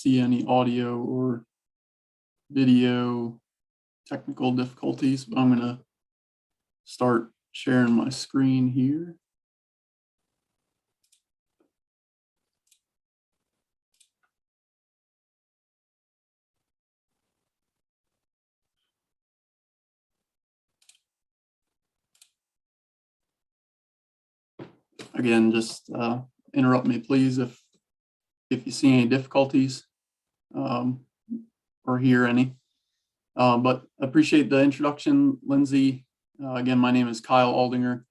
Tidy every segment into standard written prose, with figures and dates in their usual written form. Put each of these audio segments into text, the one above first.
see any audio or video technical difficulties, but I'm going to start sharing my screen here. Again, just interrupt me, please, if you see any difficulties or hear any. But appreciate the introduction, Lindsay. Again, my name is Kyle Aldinger.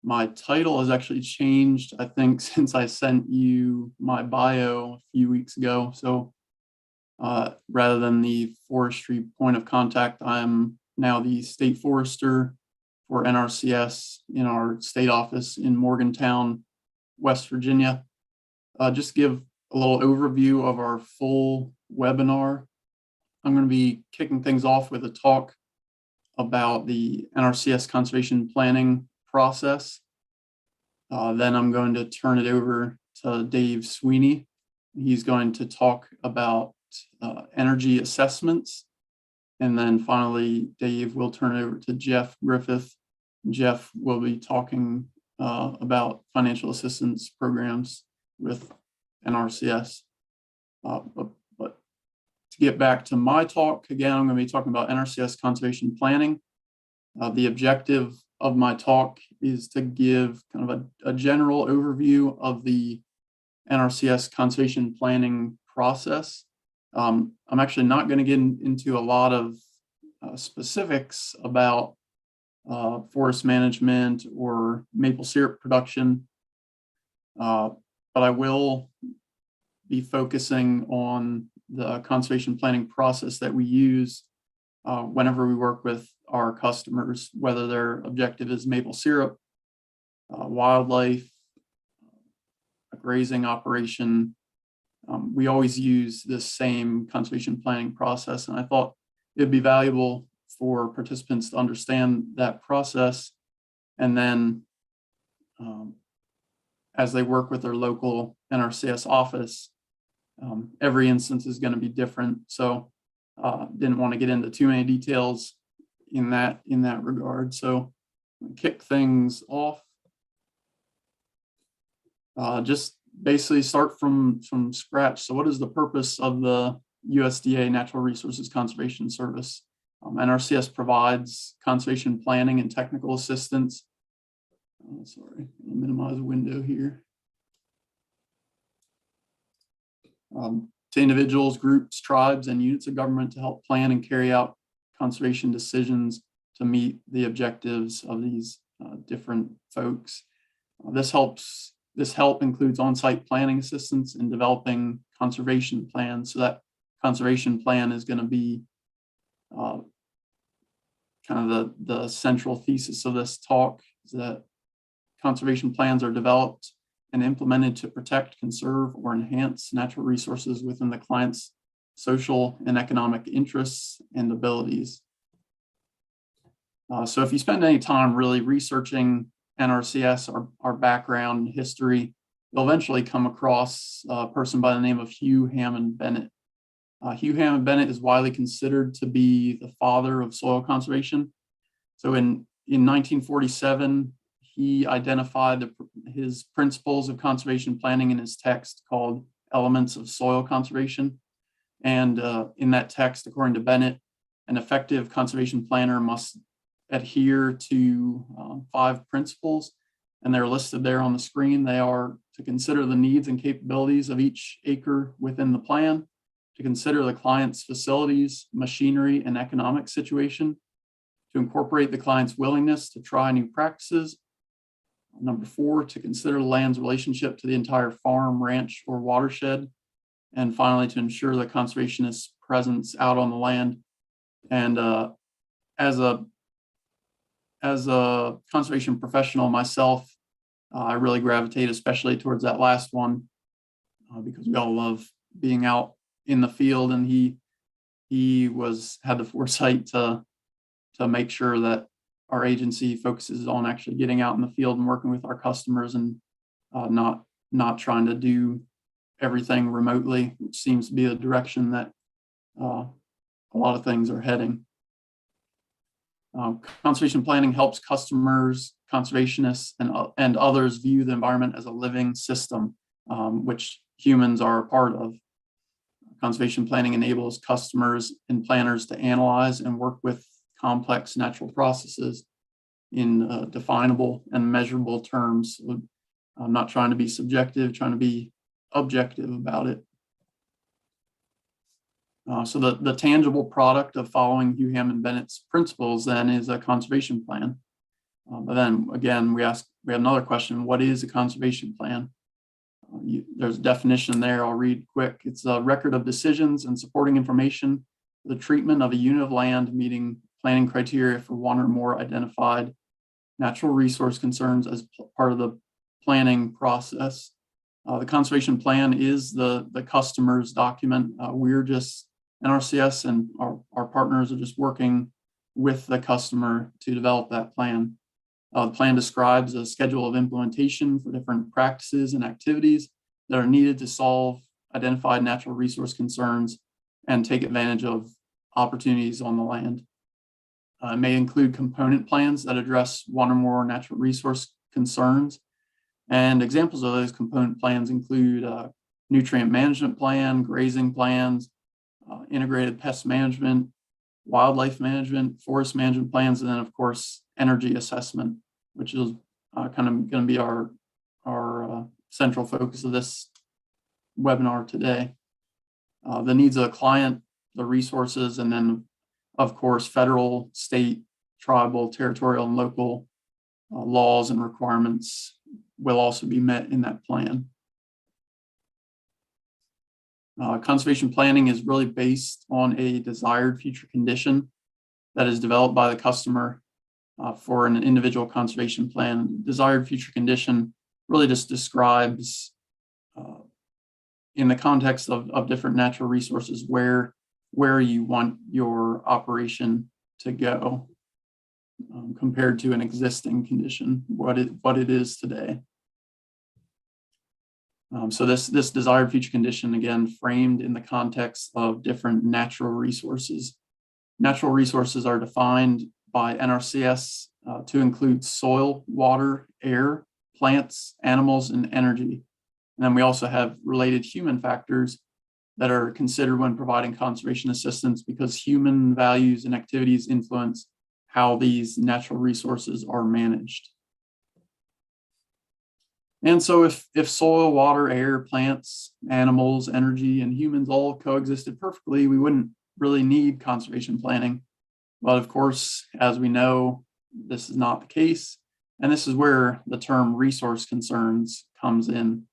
My title has actually changed, I think, since I sent you my bio a few weeks ago. So rather than the forestry point of contact, I'm now the state forester for Nrcs in our state office in Morgantown, West Virginia. Just give a little overview of our full webinar. I'm going to be kicking things off with a talk about the Nrcs conservation planning process. Then I'm going to turn it over to Dave Sweeney. He's going to talk about energy assessments. And then finally, Dave will turn it over to Jeff Griffith. Jeff will be talking about financial assistance programs with Nrcs. But to get back to my talk, again, I'm going to be talking about Nrcs conservation planning. The objective of my talk is to give kind of a general overview of the Nrcs conservation planning process. I'm actually not going to get into a lot of specifics about forest management or maple syrup production, but I will be focusing on the conservation planning process that we use whenever we work with our customers, whether their objective is maple syrup, wildlife, a grazing operation. We always use this same conservation planning process, and I thought it'd be valuable for participants to understand that process, and then as they work with their local Nrcs office, every instance is going to be different. So didn't want to get into too many details in that regard. So kick things off. Just basically start from scratch. So what is the purpose of the USDA Natural Resources Conservation Service? Nrcs provides conservation planning and technical assistance. Sorry, I'll minimize the window here. To individuals, groups, tribes, and units of government to help plan and carry out conservation decisions to meet the objectives of these different folks. This help includes on-site planning assistance in developing conservation plans. So that conservation plan is going to be kind of the central thesis of this talk, is that conservation plans are developed and implemented to protect, conserve, or enhance natural resources within the client's social and economic interests and abilities. So if you spend any time really researching Nrcs, our background, history, you'll eventually come across a person by the name of Hugh Hammond Bennett. Hugh Hammond Bennett is widely considered to be the father of soil conservation. So in 1947, he identified his principles of conservation planning in his text called Elements of Soil Conservation. And in that text, according to Bennett, an effective conservation planner must adhere to 5 principles, and they're listed there on the screen. They are to consider the needs and capabilities of each acre within the plan, to consider the client's facilities, machinery, and economic situation, to incorporate the client's willingness to try new practices. Number 4, to consider the land's relationship to the entire farm, ranch, or watershed. And finally, to ensure the conservationist's presence out on the land. And as a conservation professional myself, I really gravitate especially towards that last one because we all love being out in the field, and he had the foresight to make sure that our agency focuses on actually getting out in the field and working with our customers, and not trying to do everything remotely, which seems to be the direction that a lot of things are heading. Conservation planning helps customers, conservationists, and others view the environment as a living system, which humans are a part of. Conservation planning enables customers and planners to analyze and work with complex natural processes in definable and measurable terms. I'm not trying to be subjective, trying to be objective about it. So the tangible product of following Hugh, Hammond, and Bennett's principles then is a conservation plan. But then again, we have another question: what is a conservation plan? There's a definition there. I'll read quick. It's a record of decisions and supporting information for the treatment of a unit of land meeting planning criteria for one or more identified natural resource concerns as part of the planning process. The conservation plan is the customer's document. We're just Nrcs and our partners are just working with the customer to develop that plan. The plan describes a schedule of implementation for different practices and activities that are needed to solve identified natural resource concerns and take advantage of opportunities on the land. It may include component plans that address one or more natural resource concerns. And examples of those component plans include nutrient management plan, grazing plans, integrated pest management, wildlife management, forest management plans, and then of course, energy assessment, which is kind of going to be our central focus of this webinar today. The needs of the client, the resources, and then of course, federal, state, tribal, territorial, and local laws and requirements will also be met in that plan. Conservation planning is really based on a desired future condition that is developed by the customer for an individual conservation plan. Desired future condition really just describes, in the context of different natural resources, where you want your operation to go compared to an existing condition, what it is today. So this desired future condition, again, framed in the context of different natural resources. Natural resources are defined by Nrcs to include soil, water, air, plants, animals, and energy. And then we also have related human factors that are considered when providing conservation assistance, because human values and activities influence how these natural resources are managed. And so if soil, water, air, plants, animals, energy, and humans all coexisted perfectly, we wouldn't really need conservation planning. But of course, as we know, this is not the case. And this is where the term resource concerns comes in.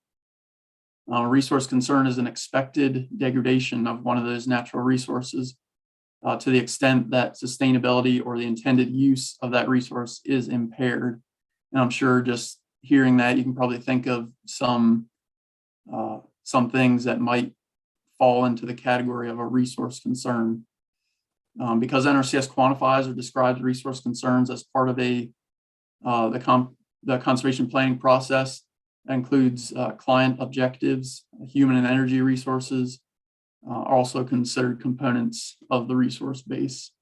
Resource concern is an expected degradation of one of those natural resources to the extent that sustainability or the intended use of that resource is impaired. And I'm sure just hearing that, you can probably think of some things that might fall into the category of a resource concern. Because Nrcs quantifies or describes resource concerns as part of the conservation planning process. That includes client objectives, human and energy resources, are also considered components of the resource base.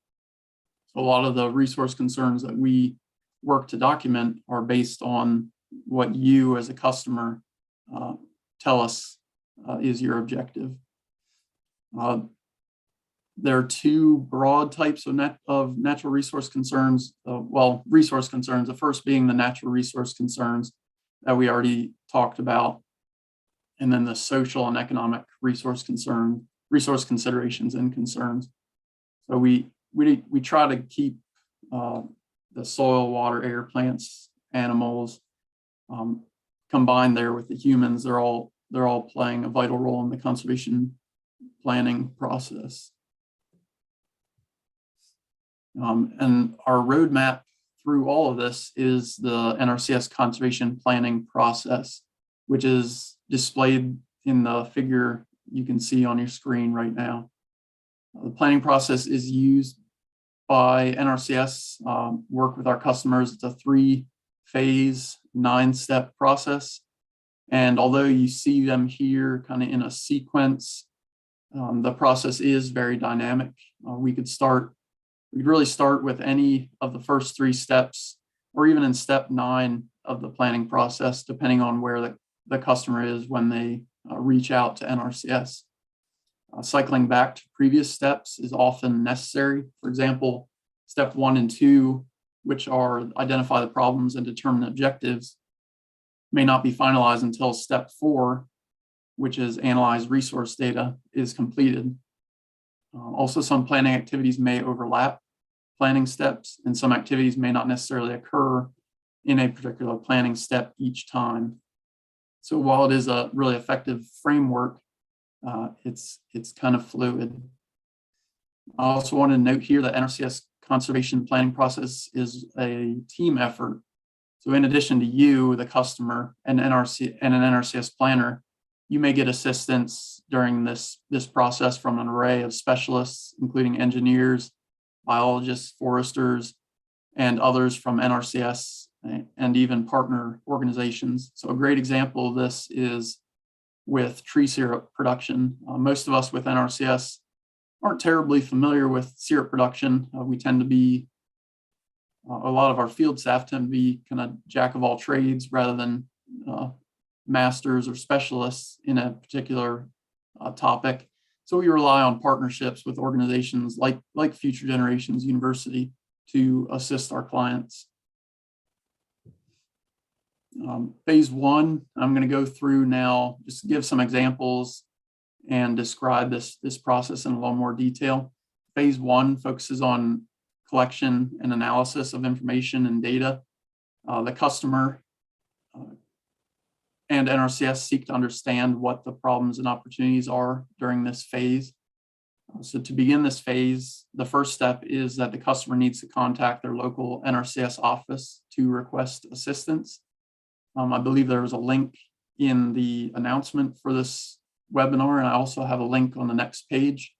So a lot of the resource concerns that we work to document are based on what you as a customer tell us is your objective. There are two broad types of natural resource concerns, resource concerns, the first being the natural resource concerns that we already talked about, and then the social and economic resource considerations and concerns. So we try to keep the soil, water, air, plants, animals combined there with the humans. They're all playing a vital role in the conservation planning process. And our roadmap through all of this is the Nrcs conservation planning process, which is displayed in the figure you can see on your screen right now. The planning process is used by Nrcs, work with our customers. It's a 3-phase, 9-step process. And although you see them here kind of in a sequence, the process is very dynamic. We'd really start with any of the first 3 steps, or even in step 9 of the planning process, depending on where the customer is when they reach out to NRCS. Cycling back to previous steps is often necessary. For example, step 1 and 2, which are identify the problems and determine objectives, may not be finalized until step 4, which is analyze resource data, is completed. Also, some planning activities may overlap planning steps, and some activities may not necessarily occur in a particular planning step each time. So while it is a really effective framework, it's kind of fluid. I also want to note here that NRCS conservation planning process is a team effort. So in addition to you, the customer, and an NRCS planner, you may get assistance during this process from an array of specialists, including engineers, biologists, foresters, and others from NRCS and even partner organizations. So a great example of this is with tree syrup production. Most of us with NRCS aren't terribly familiar with syrup production. We tend to be, a lot of our field staff tend to be kind of jack of all trades rather than masters or specialists in a particular topic. So we rely on partnerships with organizations like Future Generations University to assist our clients. Phase 1, I'm going to go through now, just give some examples and describe this process in a little more detail. Phase 1 focuses on collection and analysis of information and data. The customer and NRCS seek to understand what the problems and opportunities are during this phase. So to begin this phase, the first step is that the customer needs to contact their local NRCS office to request assistance. I believe there was a link in the announcement for this webinar, and I also have a link on the next page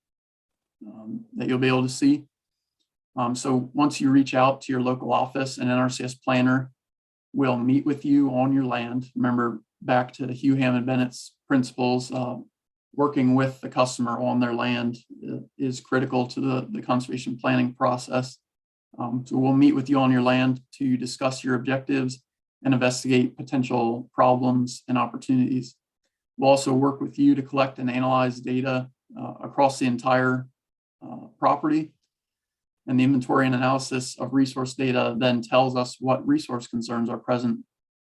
that you'll be able to see. So once you reach out to your local office, an NRCS planner will meet with you on your land. Remember, back to Hugh, Hammond, Bennett's principles, working with the customer on their land is critical to the conservation planning process. So we'll meet with you on your land to discuss your objectives and investigate potential problems and opportunities. We'll also work with you to collect and analyze data across the entire property. And the inventory and analysis of resource data then tells us what resource concerns are present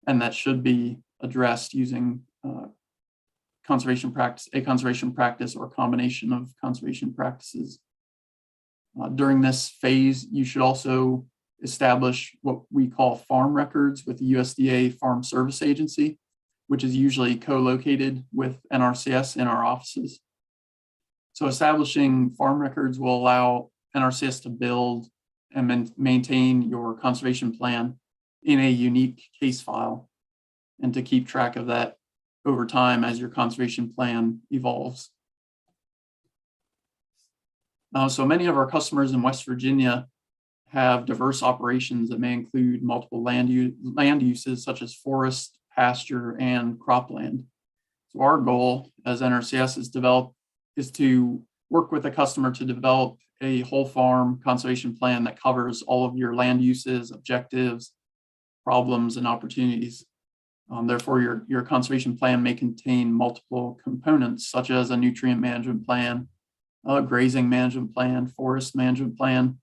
and that should be addressed using conservation practice or combination of conservation practices. During this phase, you should also establish what we call farm records with the USDA Farm Service Agency, which is usually co-located with NRCS in our offices. So establishing farm records will allow NRCS to build and maintain your conservation plan in a unique case file and to keep track of that over time as your conservation plan evolves. So many of our customers in West Virginia have diverse operations that may include multiple land uses such as forest, pasture, and cropland. So our goal as NRCS is to work with a customer to develop a whole farm conservation plan that covers all of your land uses, objectives, problems, and opportunities. Therefore, your conservation plan may contain multiple components such as a nutrient management plan, a grazing management plan, forest management plan,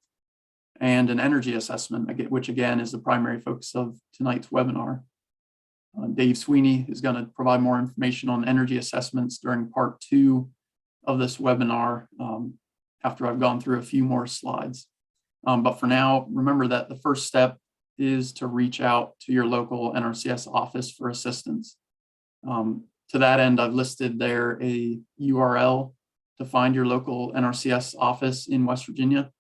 and an energy assessment, which again is the primary focus of tonight's webinar. Dave Sweeney is going to provide more information on energy assessments during part 2 of this webinar after I've gone through a few more slides. But for now, remember that the first step is to reach out to your local NRCS office for assistance. To that end, I've listed there a URL to find your local NRCS office in West Virginia.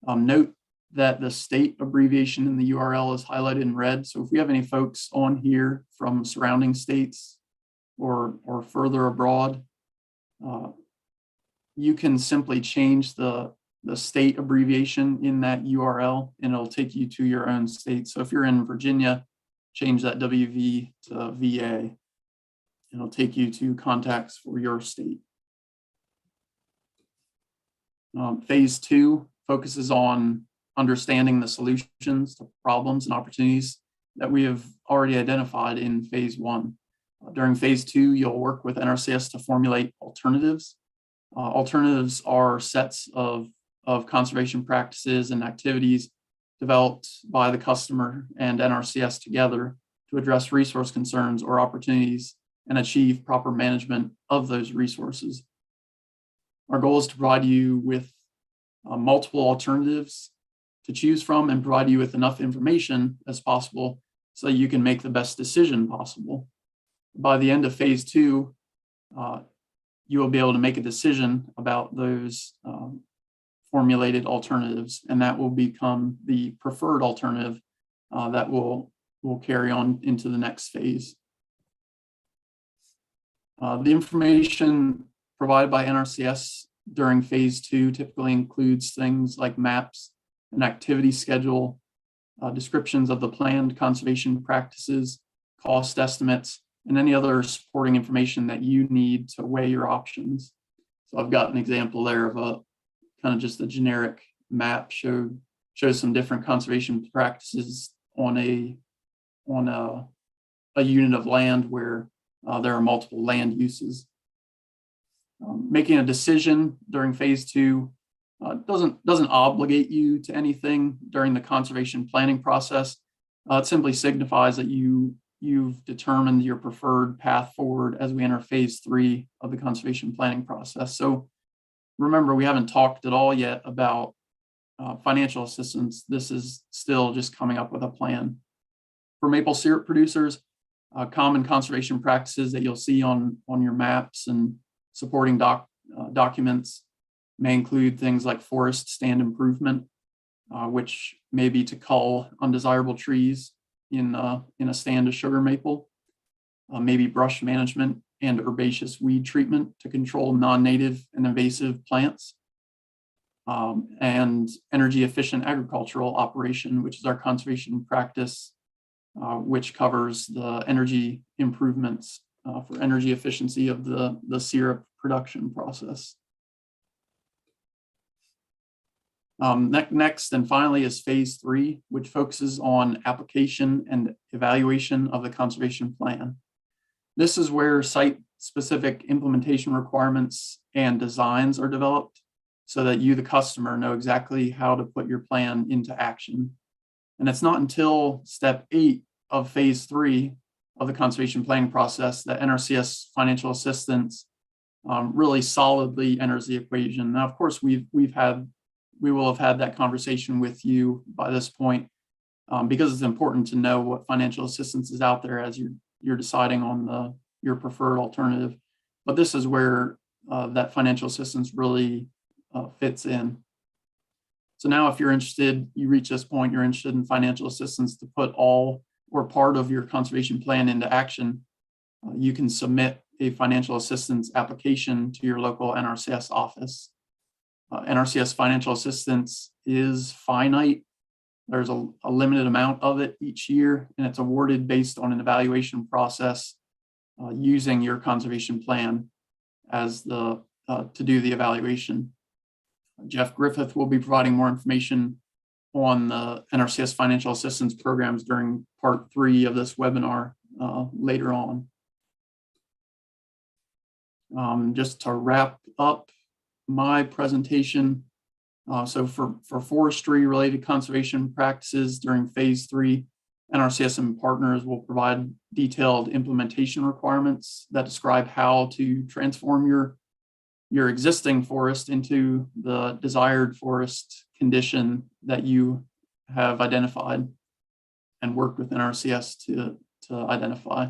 Note that the state abbreviation in the URL is highlighted in red. So if we have any folks on here from surrounding states or further abroad, you can simply change the state abbreviation in that URL and it'll take you to your own state. So if you're in Virginia, change that WV to VA. it'll take you to contacts for your state. Phase 2 focuses on understanding the solutions to problems and opportunities that we have already identified in phase 1. During phase 2, you'll work with Nrcs to formulate alternatives. Alternatives are sets of conservation practices and activities developed by the customer and Nrcs together to address resource concerns or opportunities and achieve proper management of those resources. Our goal is to provide you with multiple alternatives to choose from and provide you with enough information as possible so that you can make the best decision possible. By the end of phase 2, you will be able to make a decision about those formulated alternatives, and that will become the preferred alternative that will carry on into the next phase. The information provided by Nrcs during phase 2 typically includes things like maps, an activity schedule, descriptions of the planned conservation practices, cost estimates, and any other supporting information that you need to weigh your options. So I've got an example there of a kind of just a generic map shows some different conservation practices on a unit of land where there are multiple land uses. Making a decision during phase 2 doesn't obligate you to anything during the conservation planning process. It simply signifies that you've determined your preferred path forward as we enter phase 3 of the conservation planning process. So remember, we haven't talked at all yet about financial assistance. This is still just coming up with a plan. For maple syrup producers, common conservation practices that you'll see on your maps and supporting documents may include things like forest stand improvement, which may be to cull undesirable trees in a stand of sugar maple, maybe brush management and herbaceous weed treatment to control non-native and invasive plants, and energy efficient agricultural operation, which is our conservation practice, which covers the energy improvements for energy efficiency of the syrup production process. Next and finally is phase 3, which focuses on application and evaluation of the conservation plan. This is where site-specific implementation requirements and designs are developed so that you, the customer, know exactly how to put your plan into action. And it's not until step 8 of phase 3 of the conservation planning process that Nrcs financial assistance really solidly enters the equation. Now, of course, we will have had that conversation with you by this point because it's important to know what financial assistance is out there as you're deciding on your preferred alternative. But this is where that financial assistance really fits in. So now if you're interested, you reach this point, you're interested in financial assistance to put all or part of your conservation plan into action, you can submit a financial assistance application to your local Nrcs office. Nrcs financial assistance is finite. There's a limited amount of it each year, and it's awarded based on an evaluation process using your conservation plan as to do the evaluation. Jeff Griffith will be providing more information on the Nrcs financial assistance programs during part 3 of this webinar later on. Just to wrap up my presentation, so for forestry related conservation practices during phase 3, Nrcs and partners will provide detailed implementation requirements that describe how to transform your existing forest into the desired forest condition that you have identified and worked with Nrcs to identify.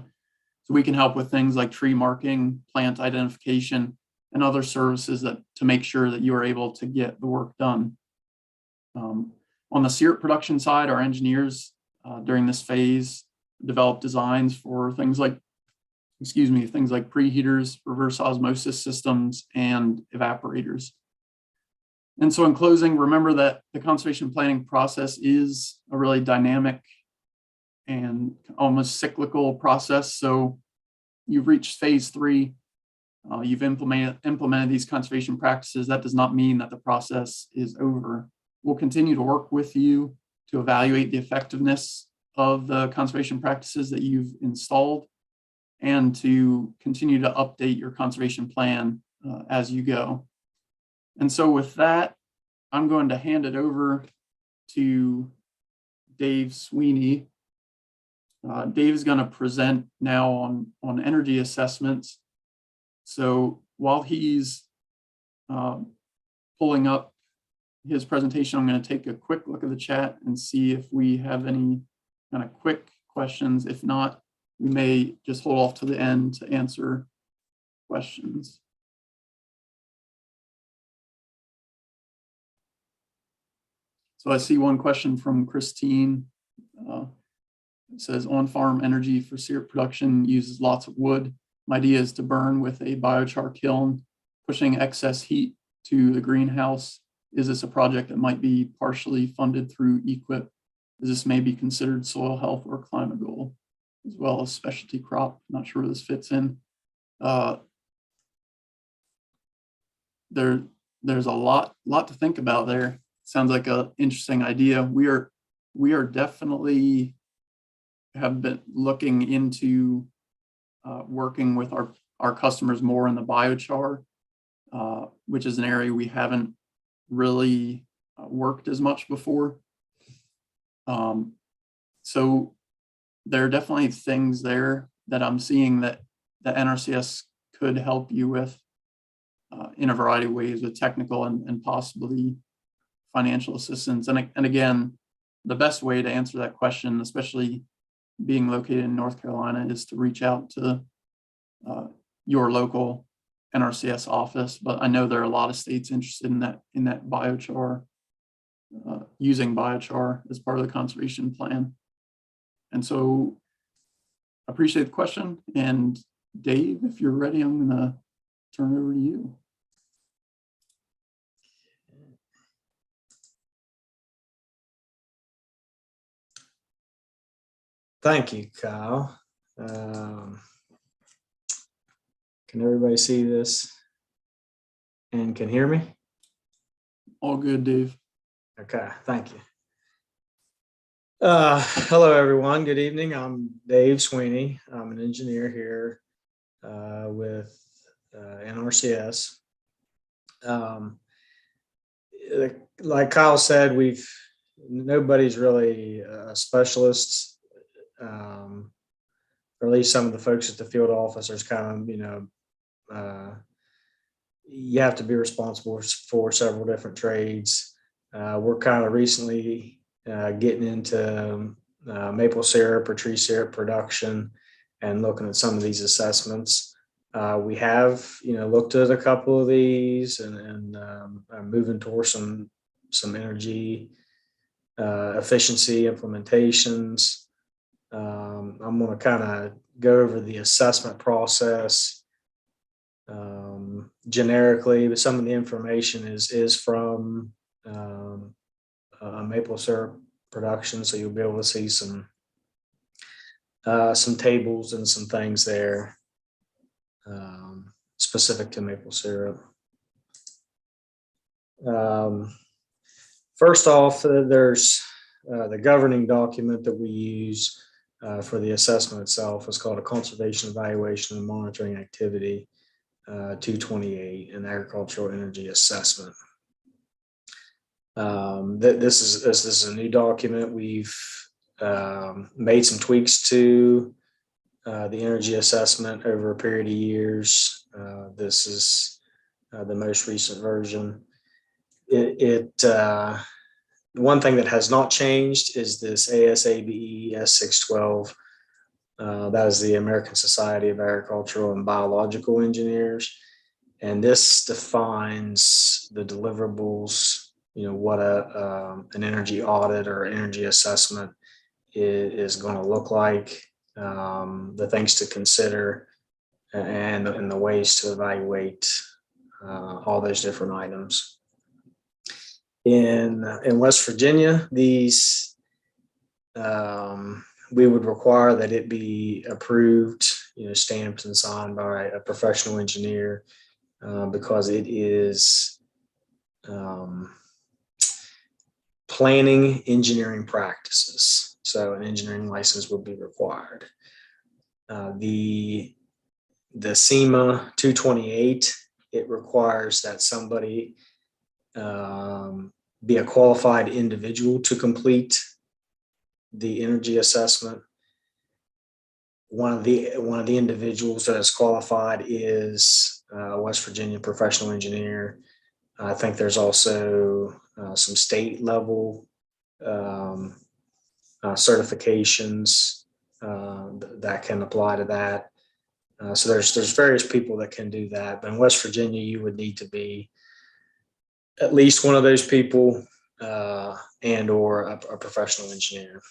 So we can help with things like tree marking, plant identification, and other services to make sure that you are able to get the work done. On the syrup production side, our engineers during this phase develop designs for things like preheaters, reverse osmosis systems, and evaporators. And so in closing, remember that the conservation planning process is a really dynamic and almost cyclical process. So you've reached phase 3, you've implemented these conservation practices, that does not mean that the process is over. We'll continue to work with you to evaluate the effectiveness of the conservation practices that you've installed and to continue to update your conservation plan as you go. And so with that, I'm going to hand it over to Dave Sweeney. Dave is going to present now on energy assessments. So while he's pulling up his presentation, I'm going to take a quick look at the chat and see if we have any kind of quick questions. If not, we may just hold off to the end to answer questions. So I see one question from Christine. It says, on-farm energy for syrup production uses lots of wood. My idea is to burn with a biochar kiln, pushing excess heat to the greenhouse. Is this a project that might be partially funded through EQIP? Is this may be considered soil health or climate goal, as well as specialty crop? Not sure where this fits in. There's a lot to think about there. Sounds like an interesting idea. We are definitely have been looking into working with our customers more in the biochar, which is an area we haven't really worked as much before. So there are definitely things there that I'm seeing that the NRCS could help you with in a variety of ways, with technical and possibly financial assistance. And again, the best way to answer that question, especially being located in North Carolina, is to reach out to your local NRCS office. But I know there are a lot of states interested in that biochar, using biochar as part of the conservation plan. And so I appreciate the question. And Dave, if you're ready, I'm going to turn it over to you. Thank you, Kyle. Can everybody see this and can hear me? All good, Dave. Okay, thank you. Hello, everyone. Good evening. I'm Dave Sweeney. I'm an engineer here with NRCS. Like Kyle said, nobody's really a specialist. Or at least some of the folks at the field officers kind of, you have to be responsible for several different trades. We're kind of recently getting into maple syrup or tree syrup production and looking at some of these assessments. We have, looked at a couple of these and moving towards some energy efficiency implementations. I'm going to kind of go over the assessment process generically, but some of the information is from maple syrup production, so you'll be able to see some tables and some things there specific to maple syrup. First off, there's the governing document that we use for the assessment itself. Is called a Conservation Evaluation and Monitoring Activity 228, an agricultural energy assessment. This is a new document. We've made some tweaks to the energy assessment over a period of years. This is the most recent version. One thing that has not changed is this ASABE S612. That is the American Society of Agricultural and Biological Engineers. And this defines the deliverables, what an energy audit or energy assessment is going to look like, the things to consider, and the ways to evaluate all those different items. In West Virginia, these we would require that it be approved, stamped and signed by a professional engineer, because it is planning engineering practices. So an engineering license would be required. The SEMA 228, it requires that somebody be a qualified individual to complete the energy assessment. One of the individuals that is qualified is a West Virginia professional engineer. I think there's also some state level certifications that can apply to that. So there's various people that can do that. But in West Virginia, you would need to be at least one of those people and or a professional engineer.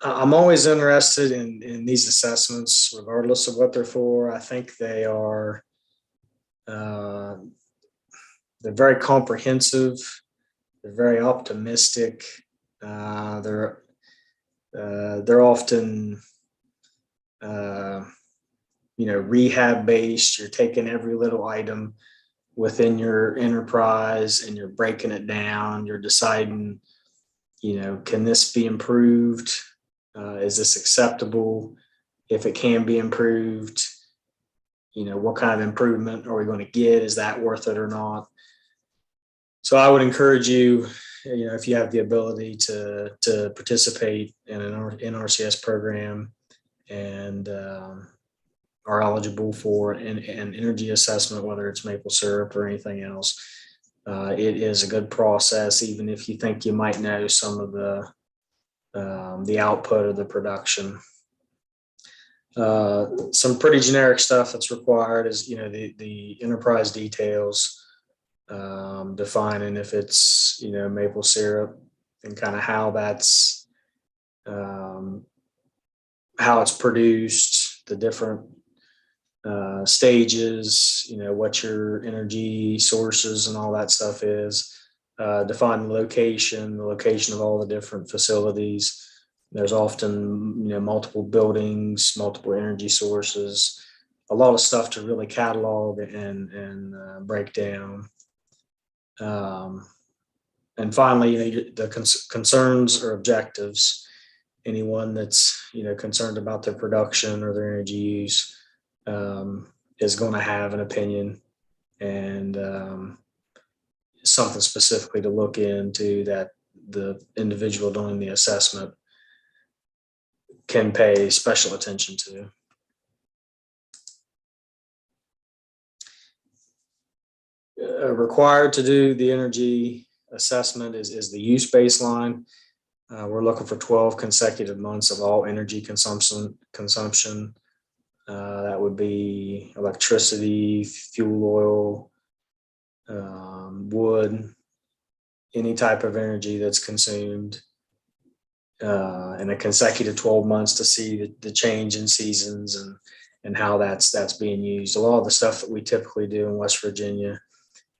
I'm always interested in these assessments, regardless of what they're for. I think they are they're very comprehensive. They're very optimistic. They're often rehab based. You're taking every little item within your enterprise and you're breaking it down. You're deciding, can this be improved? Is this acceptable? If it can be improved, what kind of improvement are we going to get? Is that worth it or not? So I would encourage you, if you have the ability to participate in an Nrcs program and are eligible for an energy assessment, whether it's maple syrup or anything else. It is a good process, even if you think you might know some of the output of the production. Some pretty generic stuff that's required is, the enterprise details, defining if it's, maple syrup and kind of how that's, how it's produced, the different stages, what your energy sources and all that stuff is. Define the location of all the different facilities. There's often, multiple buildings, multiple energy sources, a lot of stuff to really catalog and break down. And finally, the concerns or objectives. Anyone that's, concerned about their production or their energy use is going to have an opinion and something specifically to look into that the individual doing the assessment can pay special attention to. Required to do the energy assessment is the use baseline. We're looking for 12 consecutive months of all energy consumption. That would be electricity, fuel oil, wood, any type of energy that's consumed, in a consecutive 12 months to see the change in seasons and how that's being used. A lot of the stuff that we typically do in West Virginia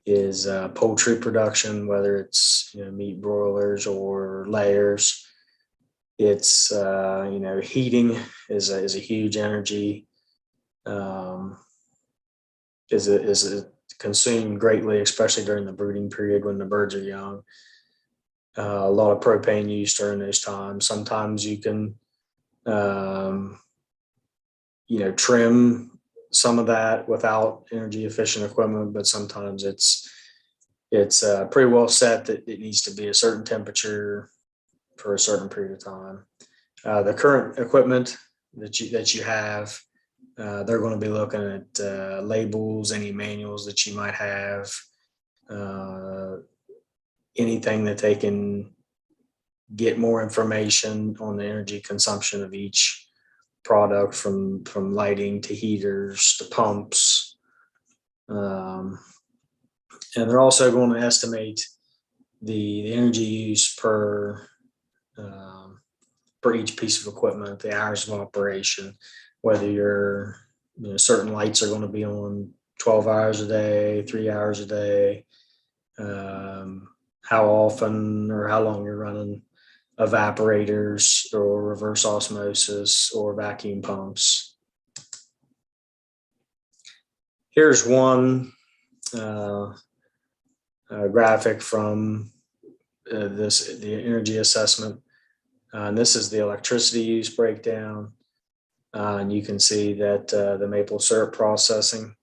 is poultry production, whether it's meat broilers or layers. It's heating is a huge energy. Is consumed greatly, especially during the breeding period when the birds are young. A lot of propane used during those times. Sometimes you can, trim some of that without energy efficient equipment, but sometimes it's pretty well set that it needs to be a certain temperature for a certain period of time. The current equipment that you have, they're going to be looking at labels, any manuals that you might have, anything that they can get more information on the energy consumption of each product, from lighting to heaters to pumps. And they're also going to estimate the energy use per each piece of equipment, the hours of operation, whether your certain lights are going to be on 12 hours a day, 3 hours a day, how often or how long you're running evaporators or reverse osmosis or vacuum pumps. Here's one graphic from the energy assessment. And this is the electricity use breakdown. And you can see that the maple syrup processing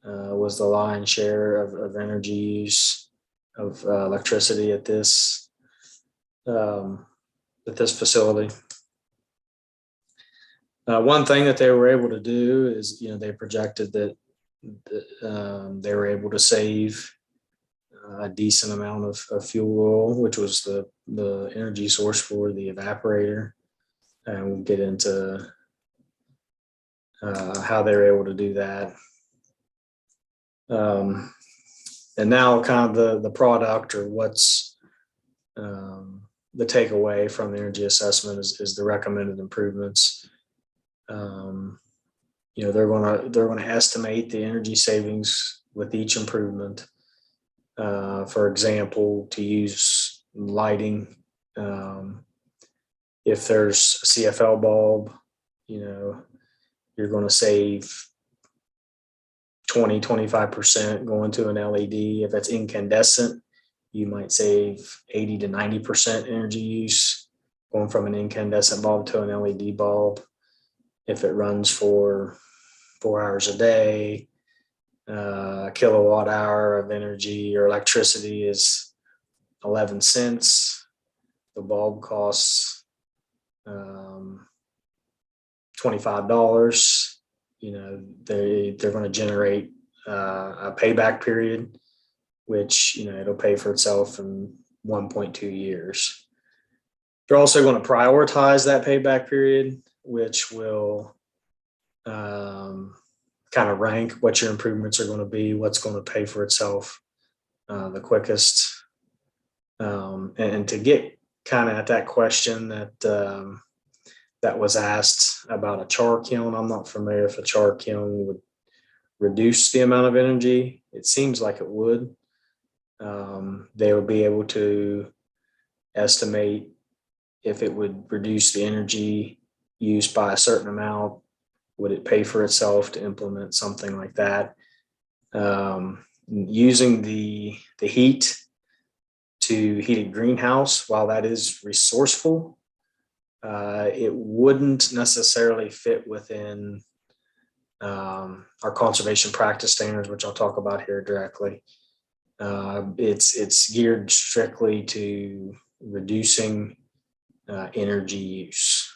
was the lion's share of energy use of electricity at this facility. One thing that they were able to do is, they projected that they were able to save a decent amount of fuel oil, which was the energy source for the evaporator. And we'll get into how they were able to do that. And now kind of the product, or what's the takeaway from the energy assessment is the recommended improvements. They're going to estimate the energy savings with each improvement. For example, to use lighting, if there's a CFL bulb, you're going to save 20-25% going to an LED. If it's incandescent, you might save 80 to 90% energy use going from an incandescent bulb to an LED bulb. If it runs for 4 hours a day, a kilowatt hour of energy or electricity is 11 cents. The bulb costs $25. They're going to generate a payback period, which it'll pay for itself in 1.2 years. They're also going to prioritize that payback period, which will kind of rank what your improvements are going to be, what's going to pay for itself the quickest. And to get kind of at that question that was asked about a char kiln, I'm not familiar if a char kiln would reduce the amount of energy. It seems like it would. They would be able to estimate if it would reduce the energy used by a certain amount. Would it pay for itself to implement something like that? Using the heat to heat a greenhouse, while that is resourceful, it wouldn't necessarily fit within our conservation practice standards, which I'll talk about here directly. It's geared strictly to reducing energy use.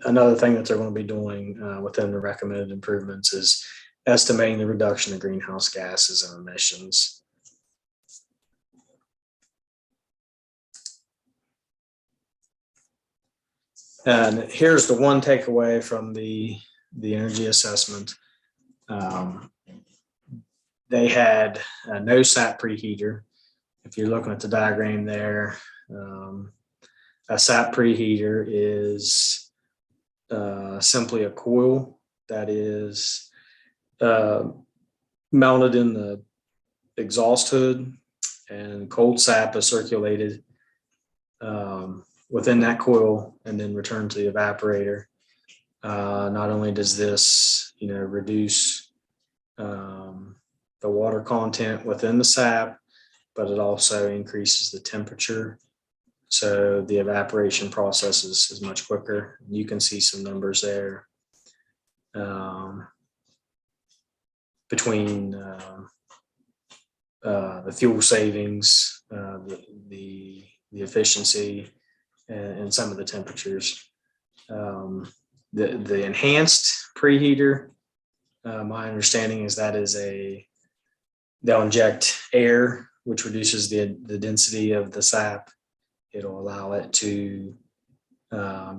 Another thing that they're going to be doing within the recommended improvements is estimating the reduction of greenhouse gases and emissions. And here's the one takeaway from the energy assessment. They had no Sap Preheater. If you're looking at the diagram there, a Sap Preheater is simply a coil that is mounted in the exhaust hood, and cold sap is circulated within that coil and then returned to the evaporator. Not only does this, reduce the water content within the sap, but it also increases the temperature. So the evaporation process is much quicker. You can see some numbers there between the fuel savings, the efficiency, and some of the temperatures. The enhanced preheater, my understanding is they'll inject air, which reduces the density of the sap. It'll allow it to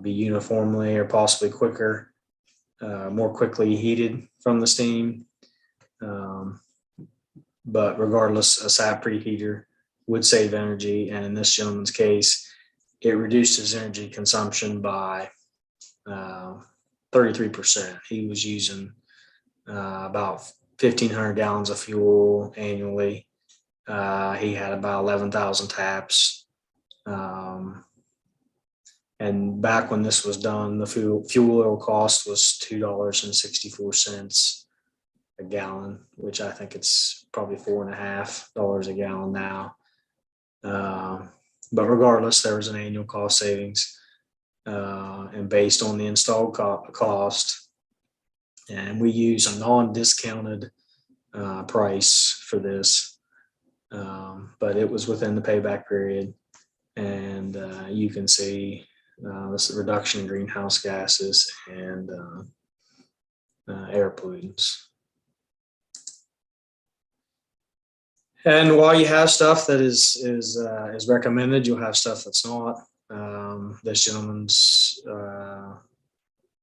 be uniformly or possibly quicker, more quickly heated from the steam. But regardless, a Sap Preheater would save energy. And in this gentleman's case, it reduced his energy consumption by 33%. He was using about 1,500 gallons of fuel annually. He had about 11,000 taps. And back when this was done, the fuel oil cost was $2.64 a gallon, which I think it's probably $4.50 a gallon now. But regardless, there was an annual cost savings, and based on the installed cost, and we use a non-discounted price for this, but it was within the payback period, and you can see this reduction in greenhouse gases and air pollutants. And while you have stuff that is recommended, you'll have stuff that's not. This gentleman's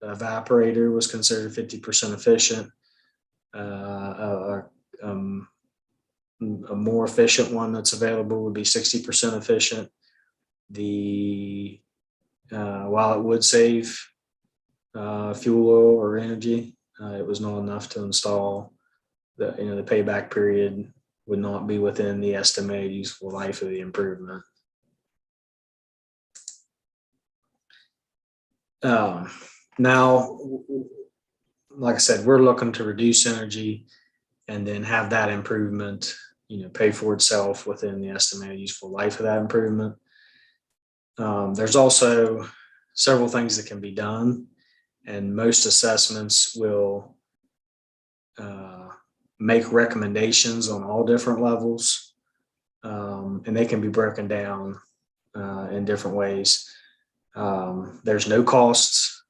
evaporator was considered 50% efficient. A more efficient one that's available would be 60% efficient. While it would save fuel oil or energy, it was not enough to install. The payback period would not be within the estimated useful life of the improvement. Now, like I said, we're looking to reduce energy and then have that improvement, pay for itself within the estimated useful life of that improvement. There's also several things that can be done, and most assessments will make recommendations on all different levels, and they can be broken down in different ways. There's no costs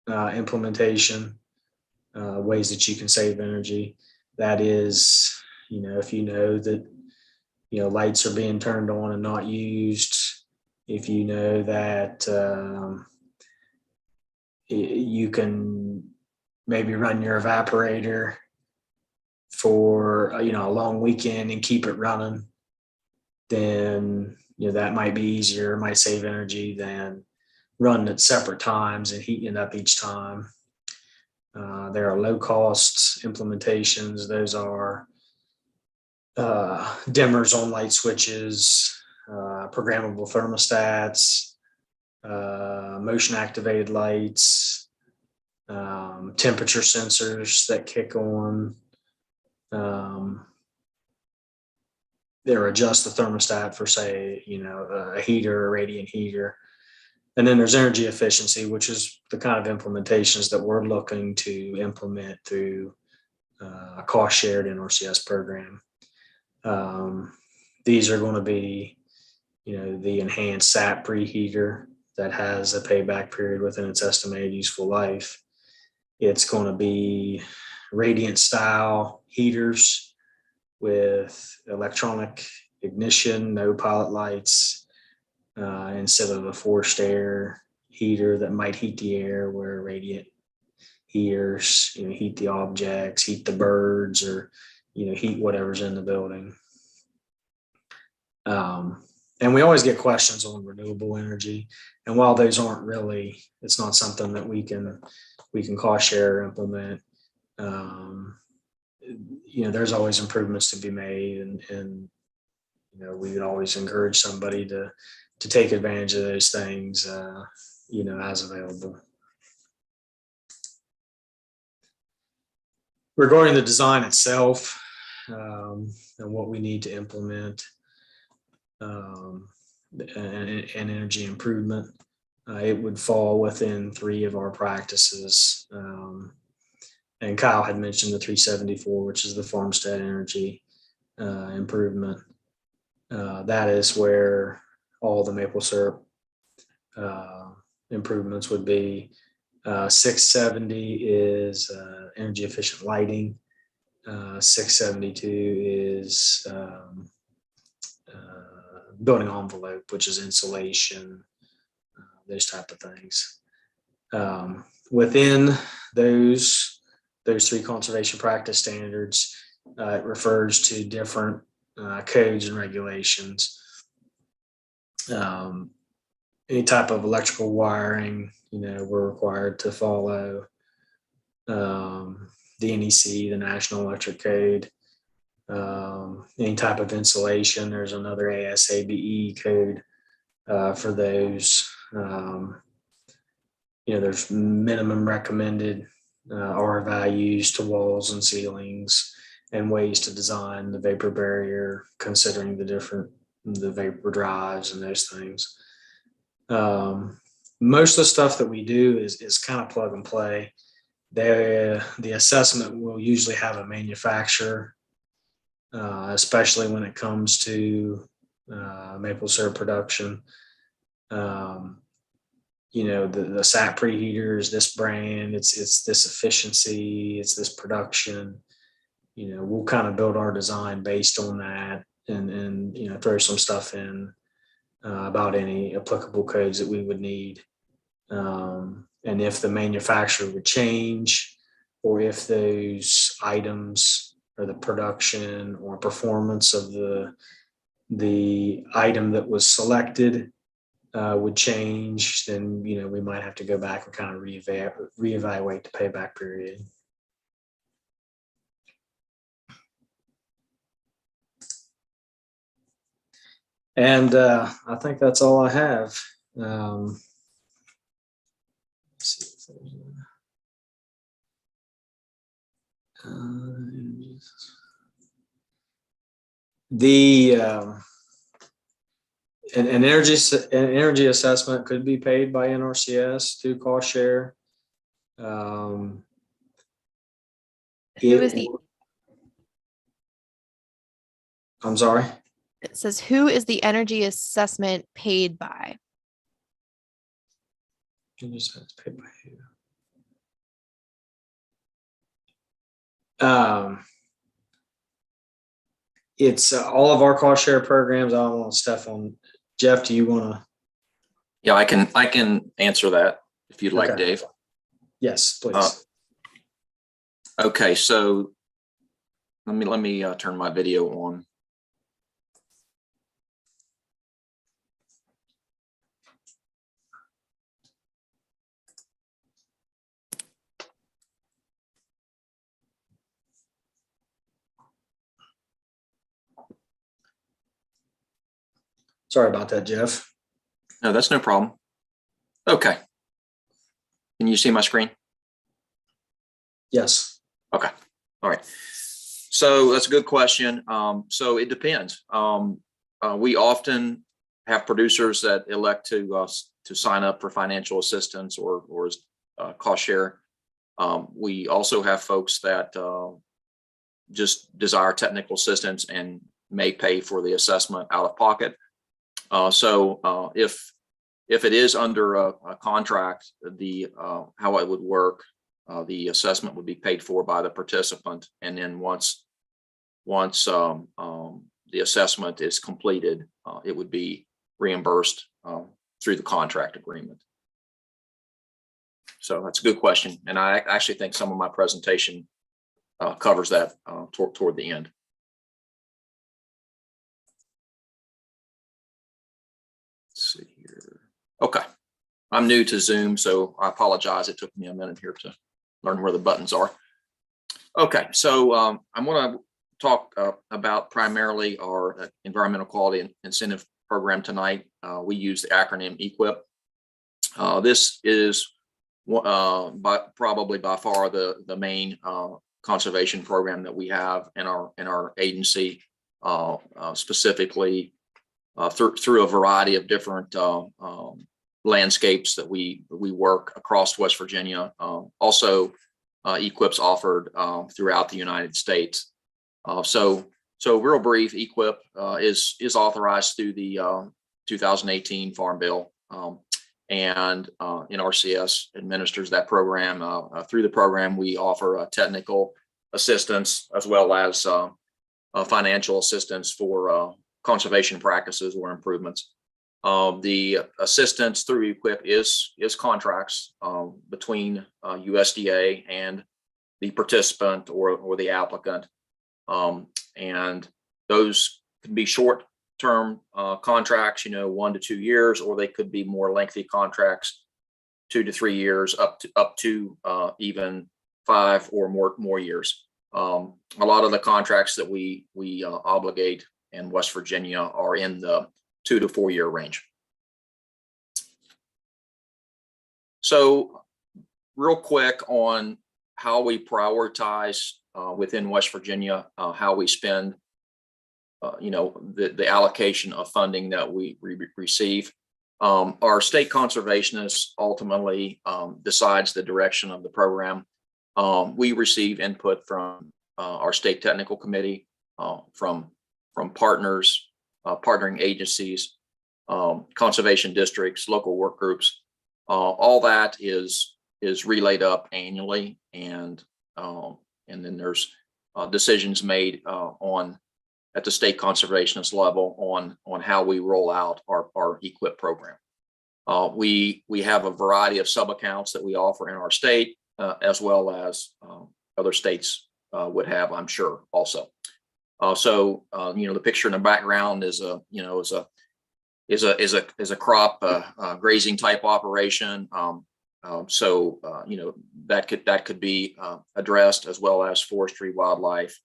implementation, ways that you can save energy. That is, if you know that lights are being turned on and not used, if you know that you can maybe run your evaporator for a long weekend and keep it running, then that might be easier, might save energy than running at separate times and heating it up each time. There are low cost implementations. Those are dimmers on light switches, programmable thermostats, motion activated lights, temperature sensors that kick on. They'll adjust the thermostat for, say, a heater, a radiant heater. And then there's energy efficiency, which is the kind of implementations that we're looking to implement through a cost-shared Nrcs program. These are going to be, the enhanced Sap Preheater that has a payback period within its estimated useful life. It's going to be radiant style heaters with electronic ignition, no pilot lights, instead of a forced air heater that might heat the air, where radiant heaters, heat the objects, heat the birds, or, heat whatever's in the building. And we always get questions on renewable energy. And while those aren't really, it's not something that we can cost share or implement. There's always improvements to be made, and we would always encourage somebody to take advantage of those things, as available. Regarding the design itself, and what we need to implement, and energy improvement, it would fall within 3 of our practices. And Kyle had mentioned the 374, which is the Farmstead energy improvement. That is where all the maple syrup improvements would be. 670 is energy efficient lighting. 672 is building envelope, which is insulation, those type of things. Within those 3 conservation practice standards, it refers to different codes and regulations. Any type of electrical wiring, we're required to follow. the NEC, the National Electric Code, any type of insulation. There's another ASABE code for those. There's minimum recommended R values to walls and ceilings, and ways to design the vapor barrier, considering the vapor drives and those things. Most of the stuff that we do is kind of plug and play. The assessment will usually have a manufacturer, especially when it comes to maple syrup production. The Sap Preheater is this brand, it's this efficiency, it's this production. We'll kind of build our design based on that, and throw some stuff in about any applicable codes that we would need. And if the manufacturer would change, or if those items or the production or performance of the item that was selected would change, then we might have to go back and kind of reevaluate the payback period. And I think that's all I have. Let's see if there's an energy assessment could be paid by Nrcs through cost share. Who is the? I'm sorry. It says, who is the energy assessment paid by? It's paid by who? It's all of our cost share programs. I don't want stuff on. Jeff, do you want to? Yeah, I can answer that if you'd like, Okay. Dave. Yes, please. Okay, so let me turn my video on. Sorry about that, Jeff. No, that's no problem. Okay. Can you see my screen? Yes. Okay. All right. So that's a good question. So it depends. We often have producers that elect to sign up for financial assistance or cost share. We also have folks that just desire technical assistance and may pay for the assessment out of pocket. So if it is under a contract, how it would work, the assessment would be paid for by the participant, and then once the assessment is completed, it would be reimbursed through the contract agreement. So that's a good question, and I actually think some of my presentation covers that toward the end. Let's see here. Okay, I'm new to Zoom, so I apologize. It took me a minute here to learn where the buttons are. Okay, so I'm going to talk about primarily our environmental quality incentive program tonight. We use the acronym EQIP. This is probably by far the main conservation program that we have in our agency, specifically through a variety of different landscapes that we work across West Virginia. Also, EQIP's offered throughout the United States. So real brief, EQIP is authorized through the 2018 Farm Bill, and Nrcs administers that program. Through the program, we offer technical assistance as well as financial assistance for conservation practices or improvements. The assistance through EQIP is contracts between USDA and the participant or the applicant, and those can be short-term contracts, 1 to 2 years, or they could be more lengthy contracts, 2 to 3 years, up to even 5 or more years. A lot of the contracts that we obligate in West Virginia are in the 2 to 4 year range. So real quick on how we prioritize within West Virginia, how we spend the allocation of funding that we receive. Our state conservationist ultimately decides the direction of the program. We receive input from our state technical committee, from partners, partnering agencies, conservation districts, local work groups. All that is relayed up annually, and then there's decisions made at the state conservationist level on how we roll out our EQIP program. We have a variety of sub accounts that we offer in our state, as well as other states would have, I'm sure, also. So the picture in the background is a crop grazing type operation. That could be addressed, as well as forestry, wildlife.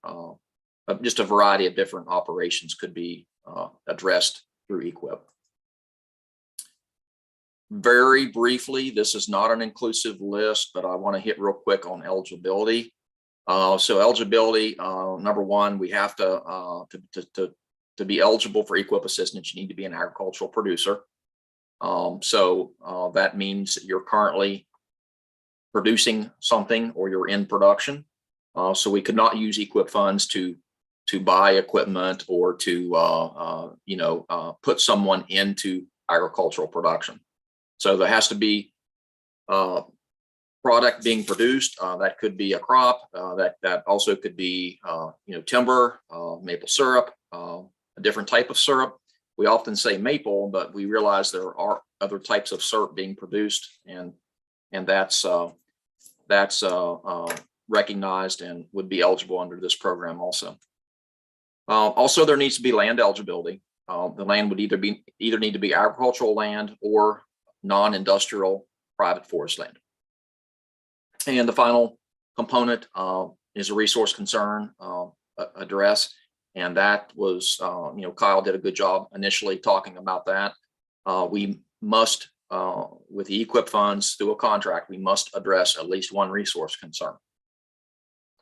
Just a variety of different operations could be addressed through EQIP. Very briefly, this is not an inclusive list, but I want to hit real quick on eligibility. So eligibility, number one, we have to be eligible for EQIP assistance, you need to be an agricultural producer. That means that you're currently producing something or you're in production. So we could not use EQIP funds to buy equipment or to put someone into agricultural production. So there has to be product being produced. That could be a crop. That also could be timber, maple syrup, a different type of syrup. We often say maple, but we realize there are other types of syrup being produced, and that's recognized and would be eligible under this program also. Also, there needs to be land eligibility. The land would either need to be agricultural land or non-industrial private forest land. And the final component is a resource concern address. And that was, Kyle did a good job initially talking about that. We must, with the EQIP funds through a contract, we must address at least one resource concern.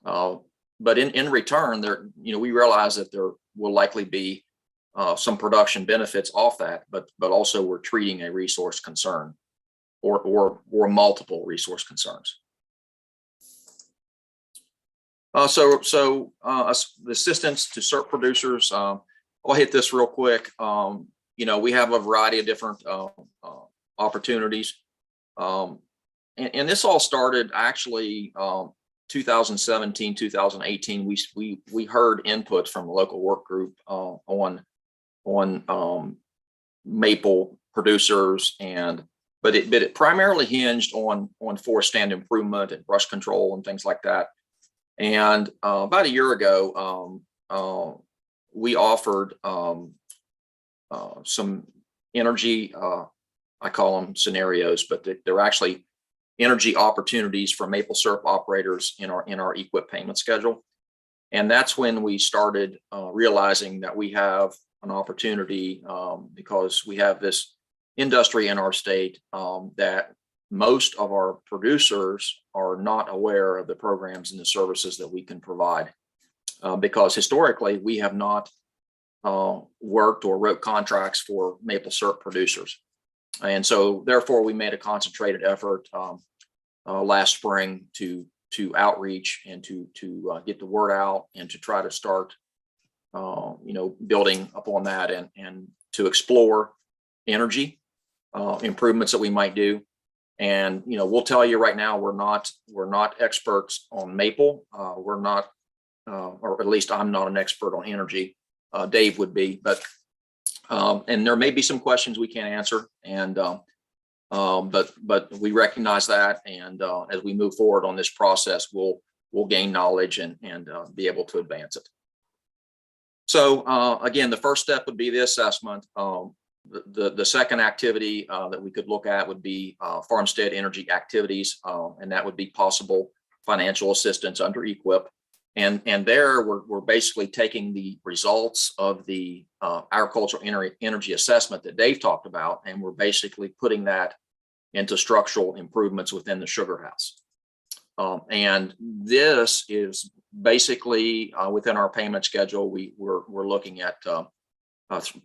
But in return, we realize that there will likely be some production benefits off that, but also we're treating a resource concern or multiple resource concerns. The assistance to SERP producers, I'll hit this real quick. We have a variety of different opportunities. And this all started actually 2017, 2018. We heard input from a local work group on maple producers, but it primarily hinged on forest stand improvement and brush control and things like that. And about a year ago, we offered some energy, I call them scenarios, but they're actually energy opportunities for maple syrup operators in our EQIP payment schedule. And that's when we started realizing that we have an opportunity because we have this industry in our state that most of our producers are not aware of the programs and the services that we can provide because historically we have not worked or wrote contracts for maple syrup producers. And so therefore we made a concentrated effort last spring to outreach and to get the word out and to try to start building upon that and to explore energy improvements that we might do. And we'll tell you right now, we're not experts on maple. We're not, or at least I'm not an expert on energy. Dave would be, but and there may be some questions we can't answer, and but we recognize that, and as we move forward on this process, we'll gain knowledge and be able to advance it. So again, the first step would be the assessment. The second activity that we could look at would be farmstead energy activities, and that would be possible financial assistance under EQIP. And there we're basically taking the results of the agricultural energy assessment that Dave talked about, and we're basically putting that into structural improvements within the sugar house. And this is basically within our payment schedule. We're looking at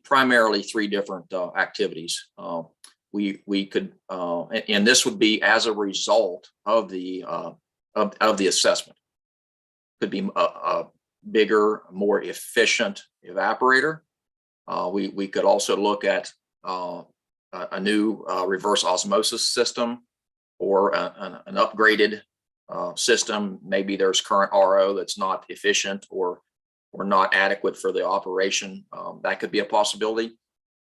primarily 3 different activities. We could, and this would be as a result of the assessment. Could be a bigger, more efficient evaporator. We could also look at a new reverse osmosis system, or an upgraded system. Maybe there's current RO that's not efficient or not adequate for the operation. That could be a possibility.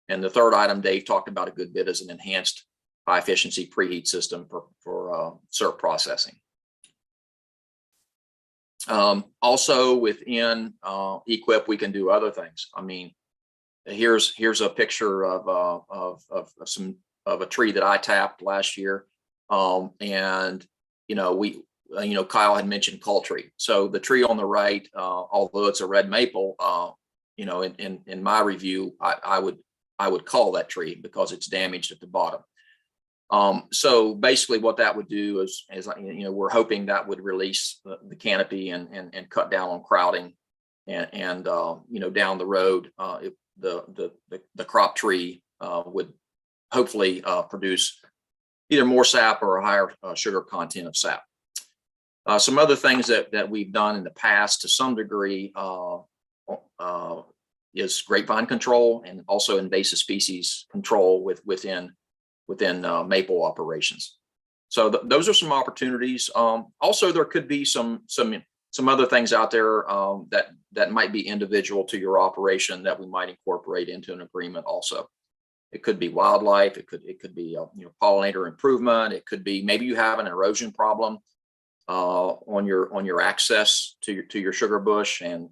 And the third item Dave talked about a good bit is an enhanced high efficiency preheat system for syrup processing. Also within EQIP, we can do other things. I mean, here's a picture of a tree that I tapped last year. And Kyle had mentioned Cultree. So the tree on the right, although it's a red maple, in my review, I would call that tree because it's damaged at the bottom. So basically what that would do is we're hoping that would release the canopy and cut down on crowding, and down the road, the crop tree would hopefully produce either more sap or a higher sugar content of sap. Some other things that we've done in the past to some degree is grapevine control, and also invasive species control within maple operations. So those are some opportunities. Also, there could be some other things out there that might be individual to your operation that we might incorporate into an agreement also. It could be wildlife. It could be pollinator improvement. It could be maybe you have an erosion problem on your access to your sugar bush, and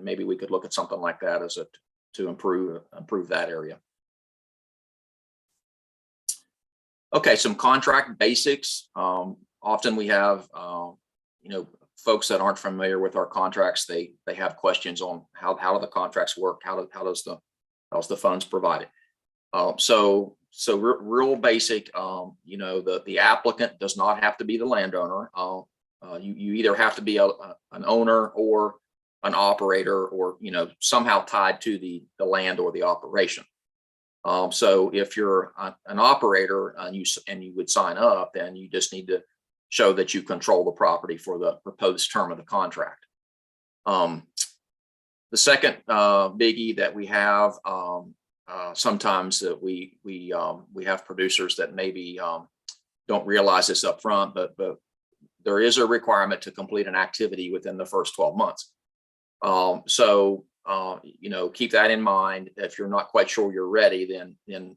maybe we could look at something like that to improve that area. Okay, some contract basics. Often we have folks that aren't familiar with our contracts. They have questions on how do the contracts work, how's the funds provided. So real basic. The applicant does not have to be the landowner. You either have to be an owner or an operator, or somehow tied to the land or the operation. So if you're an operator and you would sign up, then you just need to show that you control the property for the proposed term of the contract. The second biggie that we have, sometimes that we have producers that maybe don't realize this up front, but there is a requirement to complete an activity within the first 12 months. So keep that in mind. If you're not quite sure you're ready, then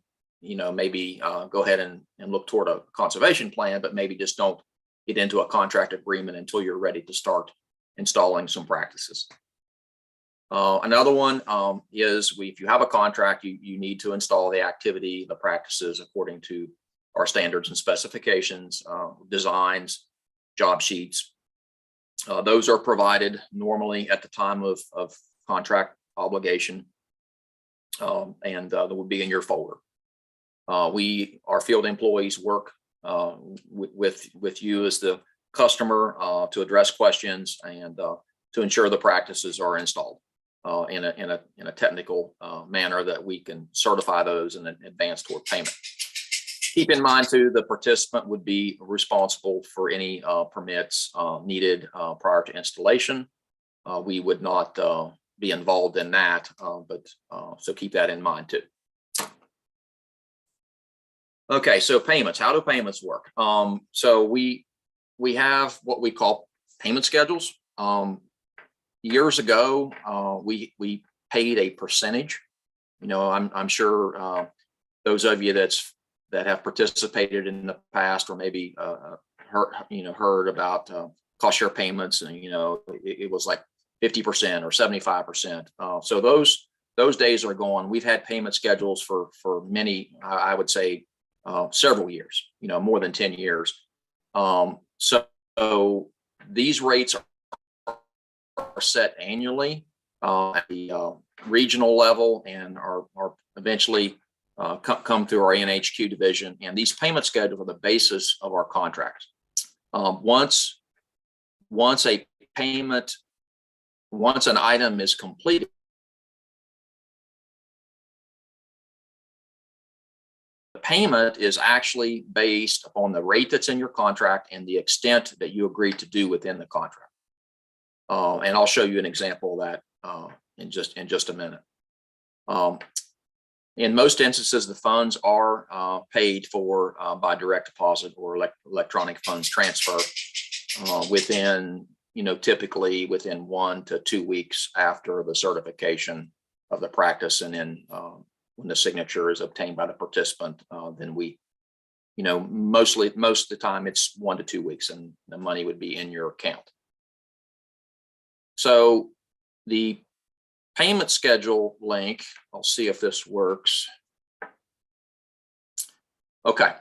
maybe go ahead and look toward a conservation plan, but maybe just don't get into a contract agreement until you're ready to start installing some practices. Another one is if you have a contract, you need to install the activity, the practices according to our standards and specifications, designs, job sheets. Those are provided normally at the time of contract obligation, and that will be in your folder. Our field employees work with you as the customer to address questions and to ensure the practices are installed in a technical manner that we can certify those and advance toward payment. Keep in mind too, the participant would be responsible for any permits needed prior to installation. We would not be involved in that, but so keep that in mind too. Okay, so payments. How do payments work? So we have what we call payment schedules. Years ago, we paid a percentage. I'm sure those of you that have participated in the past, or maybe heard about cost share payments, and it was like 50% or 75%. So those days are gone. We've had payment schedules for many, I would say, several years, more than 10 years. So These rates are set annually at the regional level and are eventually come through our NHQ division. And these payment schedules are the basis of our contracts. Once an item is completed, the payment is actually based upon the rate that's in your contract and the extent that you agreed to do within the contract. And I'll show you an example of that in just a minute. In most instances, the funds are paid for by direct deposit or electronic funds transfer within, typically within 1 to 2 weeks after the certification of the practice. And then when the signature is obtained by the participant, then we, most of the time it's 1 to 2 weeks and the money would be in your account. So the payment schedule link, I'll see if this works. Okay.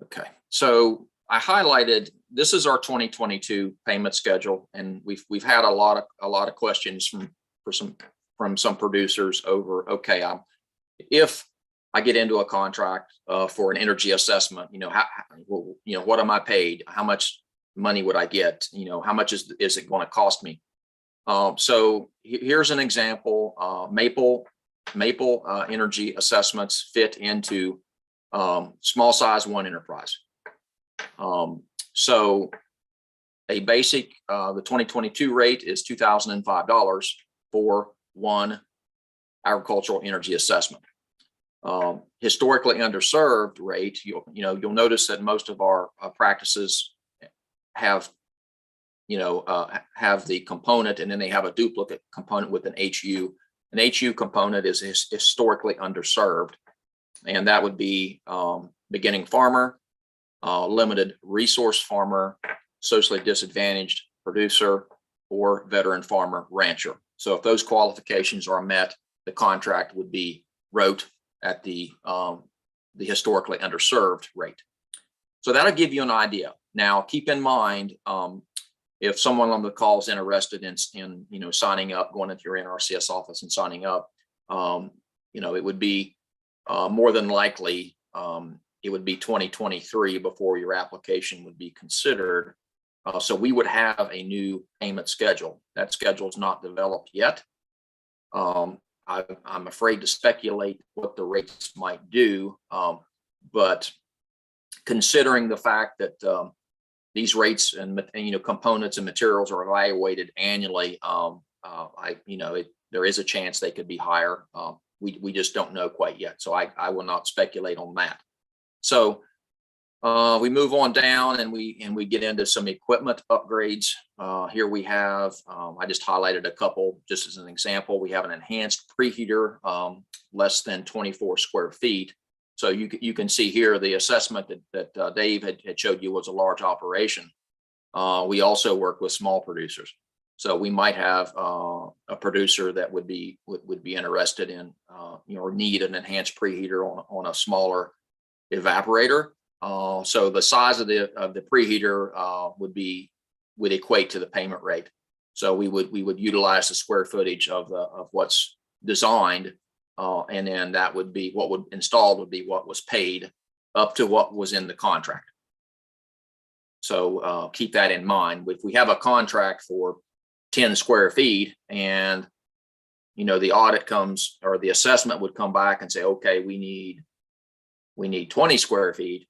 Okay, so I highlighted, this is our 2022 payment schedule, and we've had a lot of questions from some producers over, okay, if I get into a contract for an energy assessment, what am I paid? How much money would I get? How much is it going to cost me? So here's an example. Maple energy assessments fit into small size one enterprise. So a basic, the 2022 rate is $2,005 for one agricultural energy assessment. Historically underserved rate, you'll notice that most of our practices have the component, and then they have a duplicate component with an HU. An HU component is historically underserved, and that would be beginning farmer, limited resource farmer, socially disadvantaged producer, or veteran farmer rancher. So if those qualifications are met, the contract would be wrote at the historically underserved rate. So that'll give you an idea. Now, keep in mind, if someone on the call is interested in signing up, going into your Nrcs office and signing up, it would be more than likely it would be 2023 before your application would be considered. So we would have a new payment schedule. That schedule is not developed yet. I'm afraid to speculate what the rates might do, but considering the fact that these rates and components and materials are evaluated annually, there is a chance they could be higher. We just don't know quite yet, so I will not speculate on that. So we move on down and we get into some equipment upgrades. Here we have, I just highlighted a couple just as an example. We have an enhanced preheater, less than 24 square feet. So you can see here the assessment that Dave had showed you was a large operation. We also work with small producers. So we might have a producer that would be interested in, or need an enhanced preheater on a smaller evaporator. So the size of the preheater would equate to the payment rate. So we would utilize the square footage of what's designed, and then that would be what would installed would be what was paid up to what was in the contract. So keep that in mind. If we have a contract for 10 square feet and the audit comes, or the assessment would come back and say, okay, we need 20 square feet,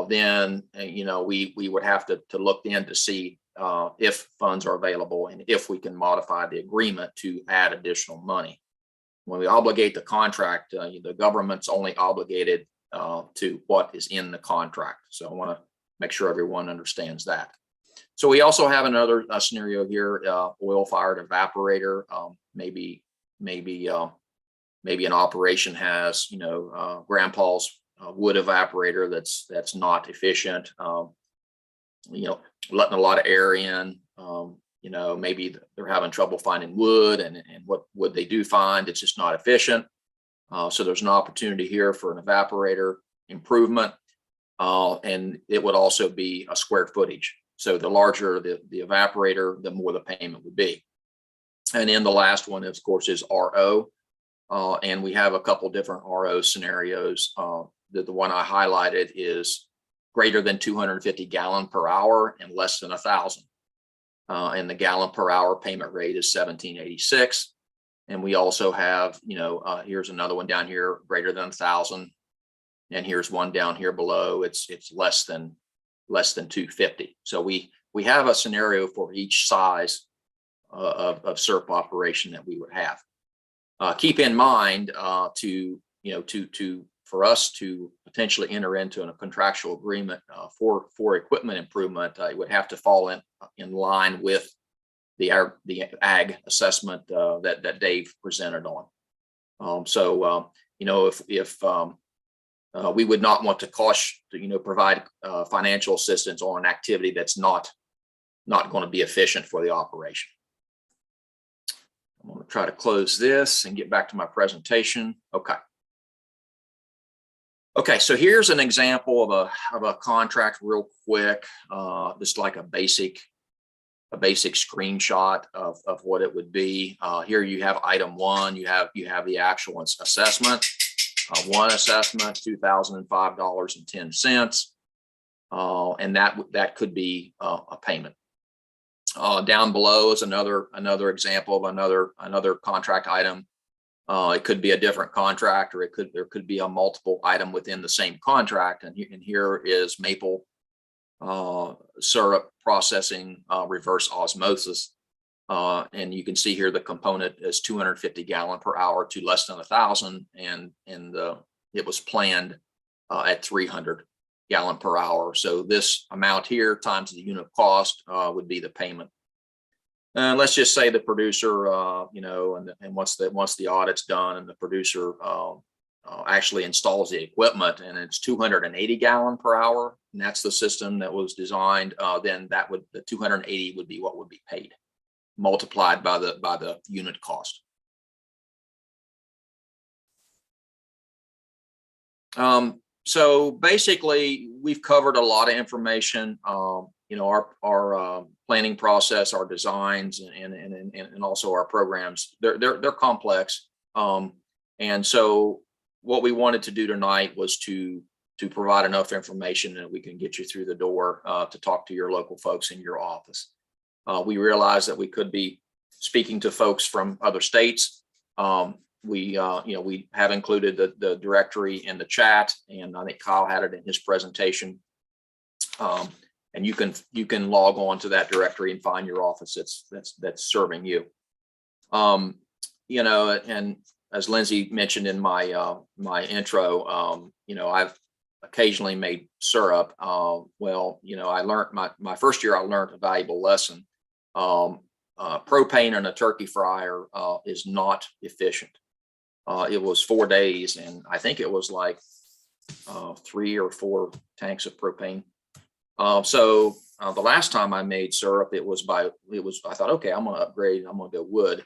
then we would have to look in to see if funds are available and if we can modify the agreement to add additional money. When we obligate the contract, the government's only obligated to what is in the contract. So I want to make sure everyone understands that. So we also have another scenario here, oil-fired evaporator. Maybe an operation has, grandpa's wood evaporator that's not efficient, letting a lot of air in. Maybe they're having trouble finding wood, and what wood they do find, it's just not efficient. So there's an opportunity here for an evaporator improvement, and it would also be a square footage. So the larger the evaporator, the more the payment would be. And then the last one, of course, is RO. And we have a couple different RO scenarios. The one I highlighted is greater than 250 gallon per hour and less than 1,000. And the gallon per hour payment rate is 17.86. And we also have, here's another one down here, greater than 1,000. And here's one down here below. It's less than 250. So we have a scenario for each size of SERP operation that we would have. Keep in mind for us to potentially enter into a contractual agreement for equipment improvement, it would have to fall in line with the ag assessment that Dave presented on. If we would not want to provide financial assistance on an activity that's not going to be efficient for the operation. I'm going to try to close this and get back to my presentation. Okay, so here's an example of a contract real quick, just like a basic screenshot of what it would be. Here you have item 1, you have the actual assessment. One assessment, $2,005.10, and that could be a payment. Down below is another example of another contract item. It could be a different contract, or there could be a multiple item within the same contract. And here is maple syrup processing, reverse osmosis. And you can see here the component is 250 gallon per hour to less than 1,000, and it was planned at 300 gallon per hour. So this amount here times the unit cost would be the payment. And let's just say the producer, and once the audit's done and the producer actually installs the equipment and it's 280 gallon per hour, and that's the system that was designed, then the 280 would be what would be paid, multiplied by the unit cost. So basically, we've covered a lot of information. Our planning process, our designs, and also our programs. They're complex. And so what we wanted to do tonight was to provide enough information that we can get you through the door to talk to your local folks in your office. We realize that we could be speaking to folks from other states. We have included the directory in the chat, and I think Kyle had it in his presentation. And you can log on to that directory and find your office that's serving you. And as Lindsay mentioned in my intro, I've occasionally made syrup. I learned my first year, I learned a valuable lesson. Propane in a turkey fryer is not efficient. It was 4 days, and I think it was like 3 or 4 tanks of propane. So the last time I made syrup, I thought, okay, I'm going to upgrade. I'm going to go wood.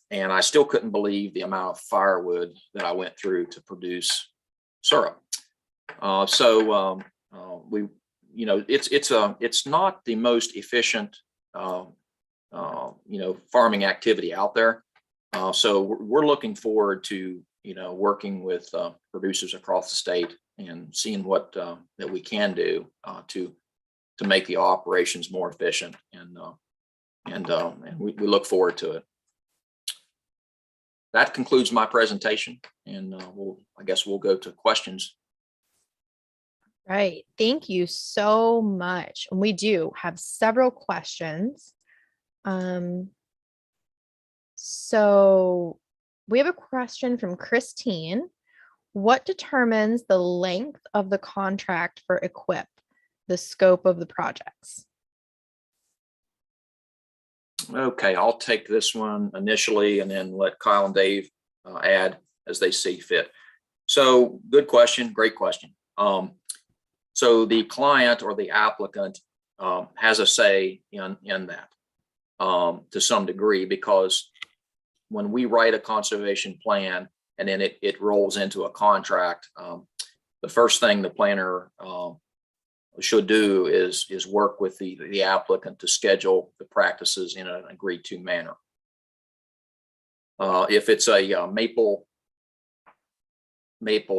And I still couldn't believe the amount of firewood that I went through to produce syrup. It's not the most efficient, farming activity out there. So we're looking forward to, working with producers across the state and seeing what that we can do to make the operations more efficient, and we look forward to it. That concludes my presentation, and I guess we'll go to questions. Right. Thank you so much. And we do have several questions. So we have a question from Christine. What determines the length of the contract for Equip, the scope of the projects? Okay, I'll take this one initially and then let Kyle and Dave add as they see fit. So good question, great question. So the client or the applicant has a say in that to some degree, because when we write a conservation plan, and then it rolls into a contract. The first thing the planner should do is work with the applicant to schedule the practices in an agreed to manner. If it's a maple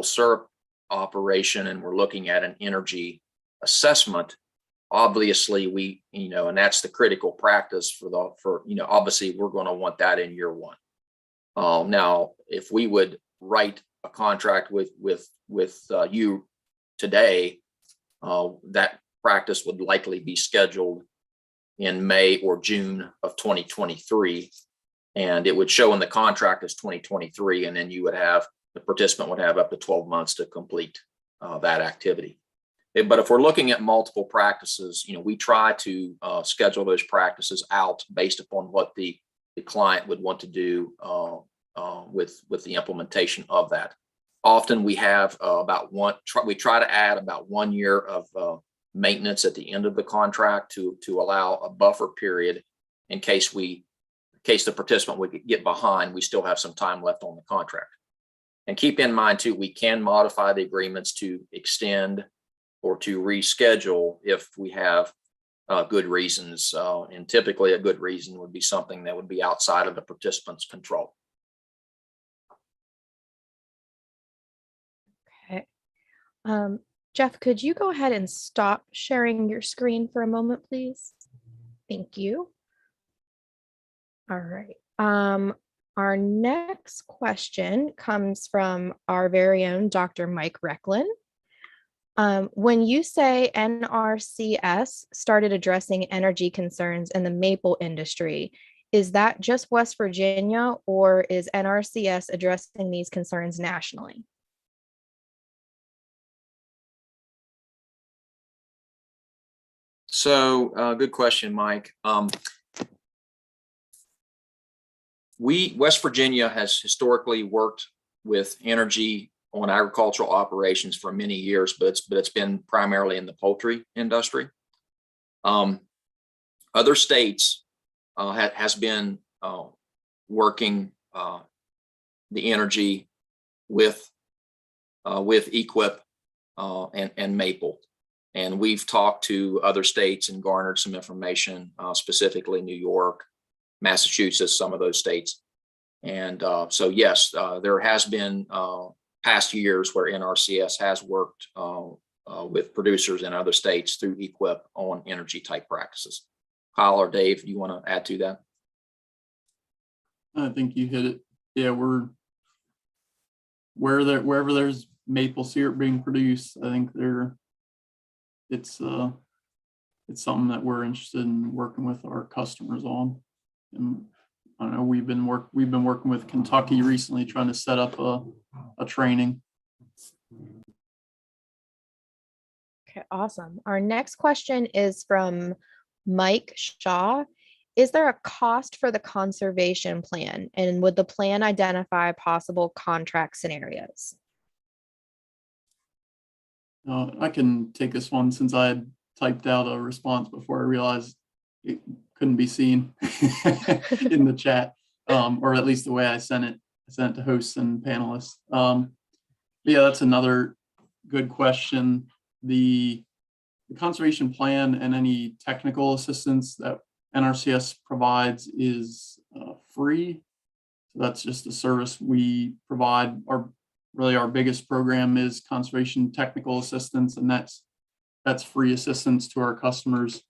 syrup operation and we're looking at an energy assessment, obviously and that's the critical practice for obviously we're going to want that in year one. Now, if we would write a contract with you today, that practice would likely be scheduled in May or June of 2023, and it would show in the contract as 2023, and then the participant would have up to 12 months to complete that activity. But if we're looking at multiple practices, we try to schedule those practices out based upon what the client would want to do with the implementation of that. Often we have we try to add about 1 year of maintenance at the end of the contract to allow a buffer period in case the participant would get behind. We still have some time left on the contract. And keep in mind too, we can modify the agreements to extend or to reschedule if we have good reasons. And typically a good reason would be something that would be outside of the participant's control. Okay. Jeff, could you go ahead and stop sharing your screen for a moment, please? Thank you. All right. Our next question comes from our very own Dr. Mike Recklin. When you say NRCS started addressing energy concerns in the maple industry, is that just West Virginia, or is NRCS addressing these concerns nationally? So good question, Mike. West Virginia has historically worked with energy on agricultural operations for many years, but it's been primarily in the poultry industry. Other states has been working the energy with EQIP and maple. And we've talked to other states and garnered some information, specifically New York, Massachusetts, some of those states. And so, yes, there has been past years where NRCS has worked with producers in other states through EQIP on energy type practices. Kyle or Dave, do you want to add to that? I think you hit it. Yeah, wherever there's maple syrup being produced, I think it's something that we're interested in working with our customers on. And I don't know, we've been working with Kentucky recently, trying to set up a training. Okay, awesome. Our next question is from Mike Shaw. Is there a cost for the conservation plan, and would the plan identify possible contract scenarios? I can take this one since I had typed out a response before I realized it couldn't be seen in the chat, or at least the way I sent it to hosts and panelists. Yeah, that's another good question. The conservation plan and any technical assistance that NRCS provides is free. So that's just a service we provide. Our biggest program is conservation technical assistance, and that's free assistance to our customers.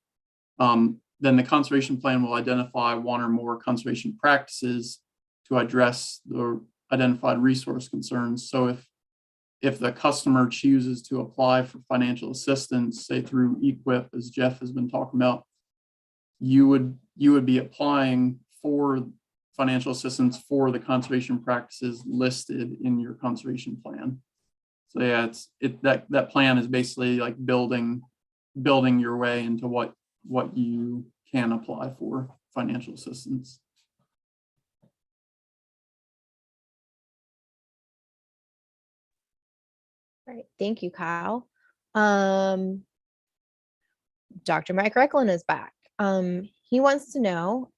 Then the conservation plan will identify one or more conservation practices to address the identified resource concerns. So if the customer chooses to apply for financial assistance, say through EQIP, as Jeff has been talking about, you would be applying for financial assistance for the conservation practices listed in your conservation plan. So yeah, that plan is basically like building your way into what you can apply for financial assistance. All right, thank you, Kyle. Dr. Mike Recklin is back. He wants to know,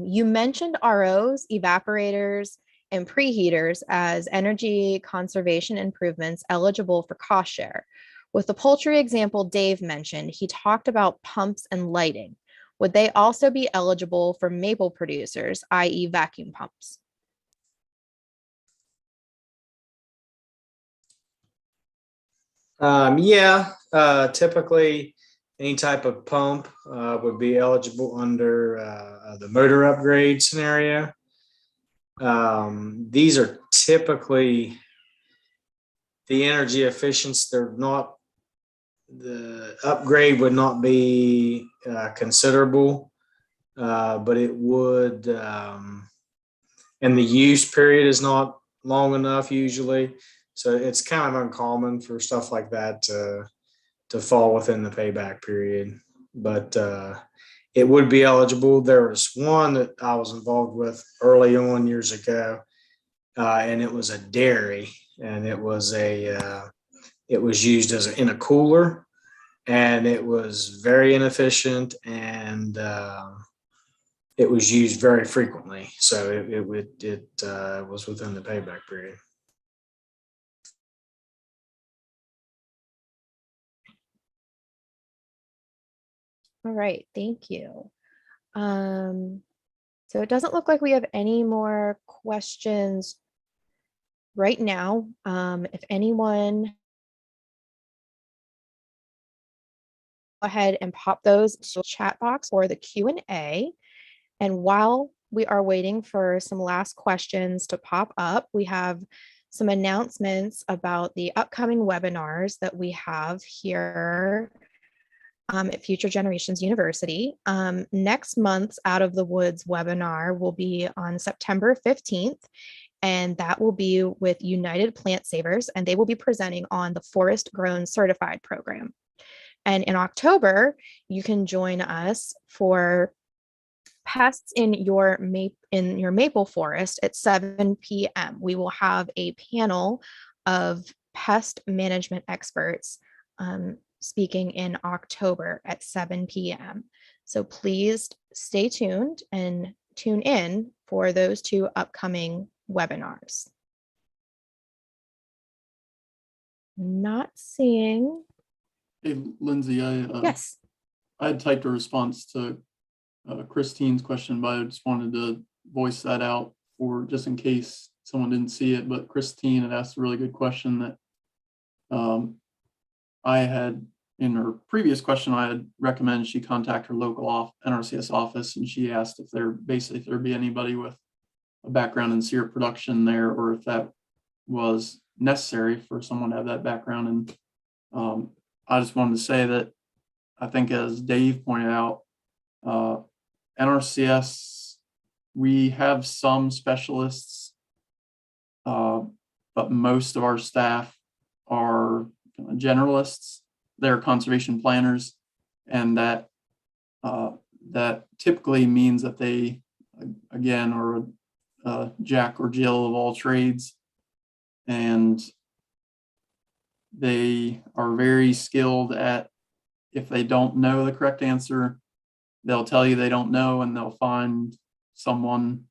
you mentioned ROs, evaporators, and preheaters as energy conservation improvements eligible for cost share. With the poultry example Dave mentioned, he talked about pumps and lighting. Would they also be eligible for maple producers, i.e. vacuum pumps? Yeah, typically any type of pump would be eligible under the motor upgrade scenario. These are typically the energy efficiency. They're not, the upgrade would not be considerable, but it would, and the use period is not long enough usually. So it's kind of uncommon for stuff like that to fall within the payback period. But it would be eligible. There was one that I was involved with early on years ago, and it was a dairy, and it was used in a cooler, and it was very inefficient, and it was used very frequently. So it was within the payback period. All right, thank you. So it doesn't look like we have any more questions right now. If anyone, go ahead and pop those to the chat box or the Q&A. And while we are waiting for some last questions to pop up, we have some announcements about the upcoming webinars that we have here at Future Generations University. Next month's Out of the Woods webinar will be on September 15th, and that will be with United Plant Savers, and they will be presenting on the Forest Grown Certified program. And in October, you can join us for pests in your maple forest at 7 p.m. We will have a panel of pest management experts speaking in October at 7 p.m. So please stay tuned and tune in for those two upcoming webinars. Not seeing. Hey, Lindsay, Yes. I had typed a response to Christine's question, but I just wanted to voice that out for just in case someone didn't see it. But Christine had asked a really good question that I had in her previous question. I had recommended she contact her local NRCS office, and she asked if there'd be anybody with a background in syrup production there, or if that was necessary for someone to have that background. And I just wanted to say that I think, as Dave pointed out, NRCS, we have some specialists, but most of our staff are generalists. They're conservation planners, and that typically means that they, again, are Jack or Jill of all trades, and they are very skilled at, if they don't know the correct answer, they'll tell you they don't know, and they'll find someone,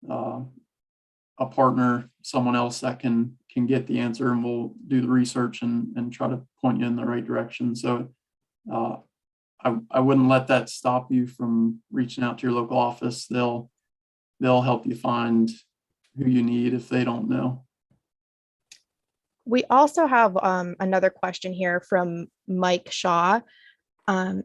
a partner, someone else that can get the answer, and we'll do the research and try to point you in the right direction. So I wouldn't let that stop you from reaching out to your local office. They'll help you find who you need if they don't know. We also have another question here from Mike Shaw.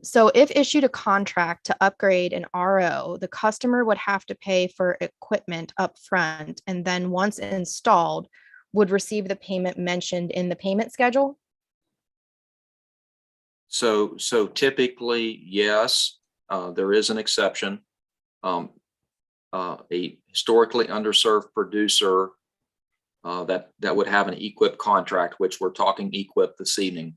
So if issued a contract to upgrade an RO, the customer would have to pay for equipment up front, and then once installed, would receive the payment mentioned in the payment schedule? So typically, yes, there is an exception. A historically underserved producer that would have an EQIP contract, which we're talking EQIP this evening,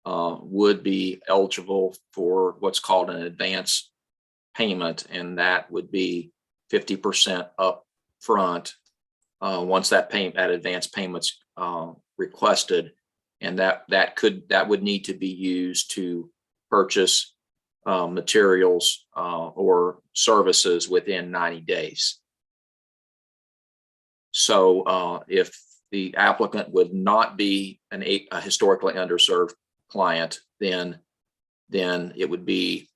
would be eligible for what's called an advance payment, and that would be 50% up front once that advance payment's requested, and that would need to be used to purchase materials or services within 90 days. So if the applicant would not be a historically underserved client, then it would be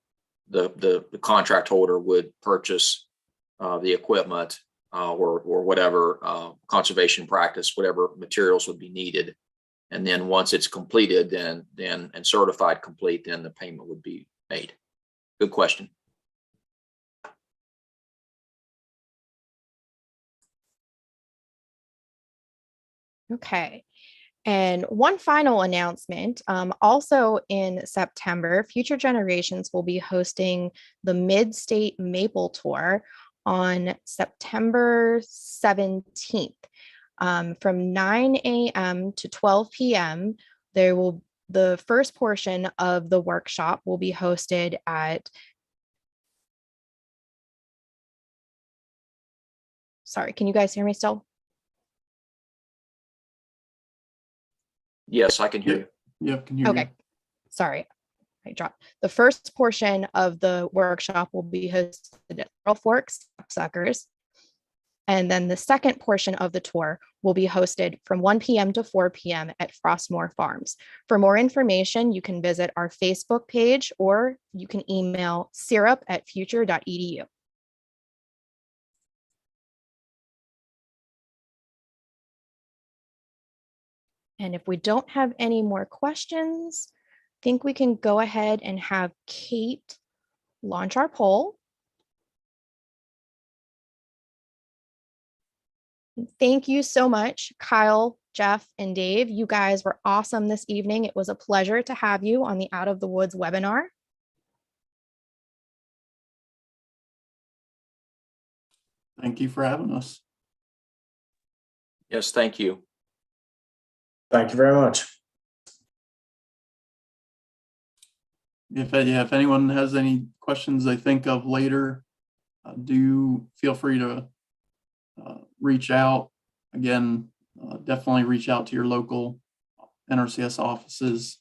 the contract holder would purchase the equipment or whatever conservation practice, whatever materials would be needed. And then once it's completed, then and certified complete, then the payment would be made. Good question. Okay. And one final announcement, also in September, Future Generations will be hosting the Mid-State Maple Tour on September 17th. From 9 a.m. to 12 p.m. The first portion of the workshop will be hosted at, sorry, can you guys hear me still? Yes, I can hear you. Yep, can hear you. Okay, sorry, I dropped. The first portion of the workshop will be hosted at Laurel Forks Suckers. And then the second portion of the tour will be hosted from 1 p.m. to 4 p.m. at Frostmore Farms. For more information, you can visit our Facebook page or you can email syrup@future.edu. And if we don't have any more questions, I think we can go ahead and have Kate launch our poll. Thank you so much, Kyle, Jeff, and Dave. You guys were awesome this evening. It was a pleasure to have you on the Out of the Woods webinar. Thank you for having us. Yes, thank you. Thank you very much. If anyone has any questions they think of later, do feel free to reach out. Again, definitely reach out to your local NRCS offices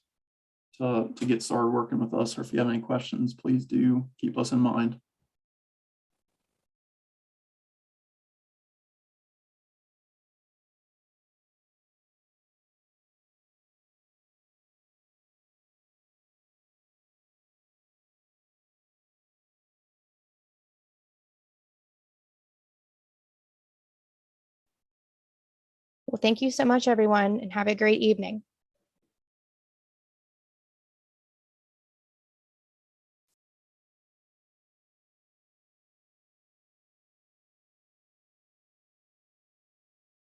to get started working with us. Or if you have any questions, please do keep us in mind. Well, thank you so much, everyone, and have a great evening.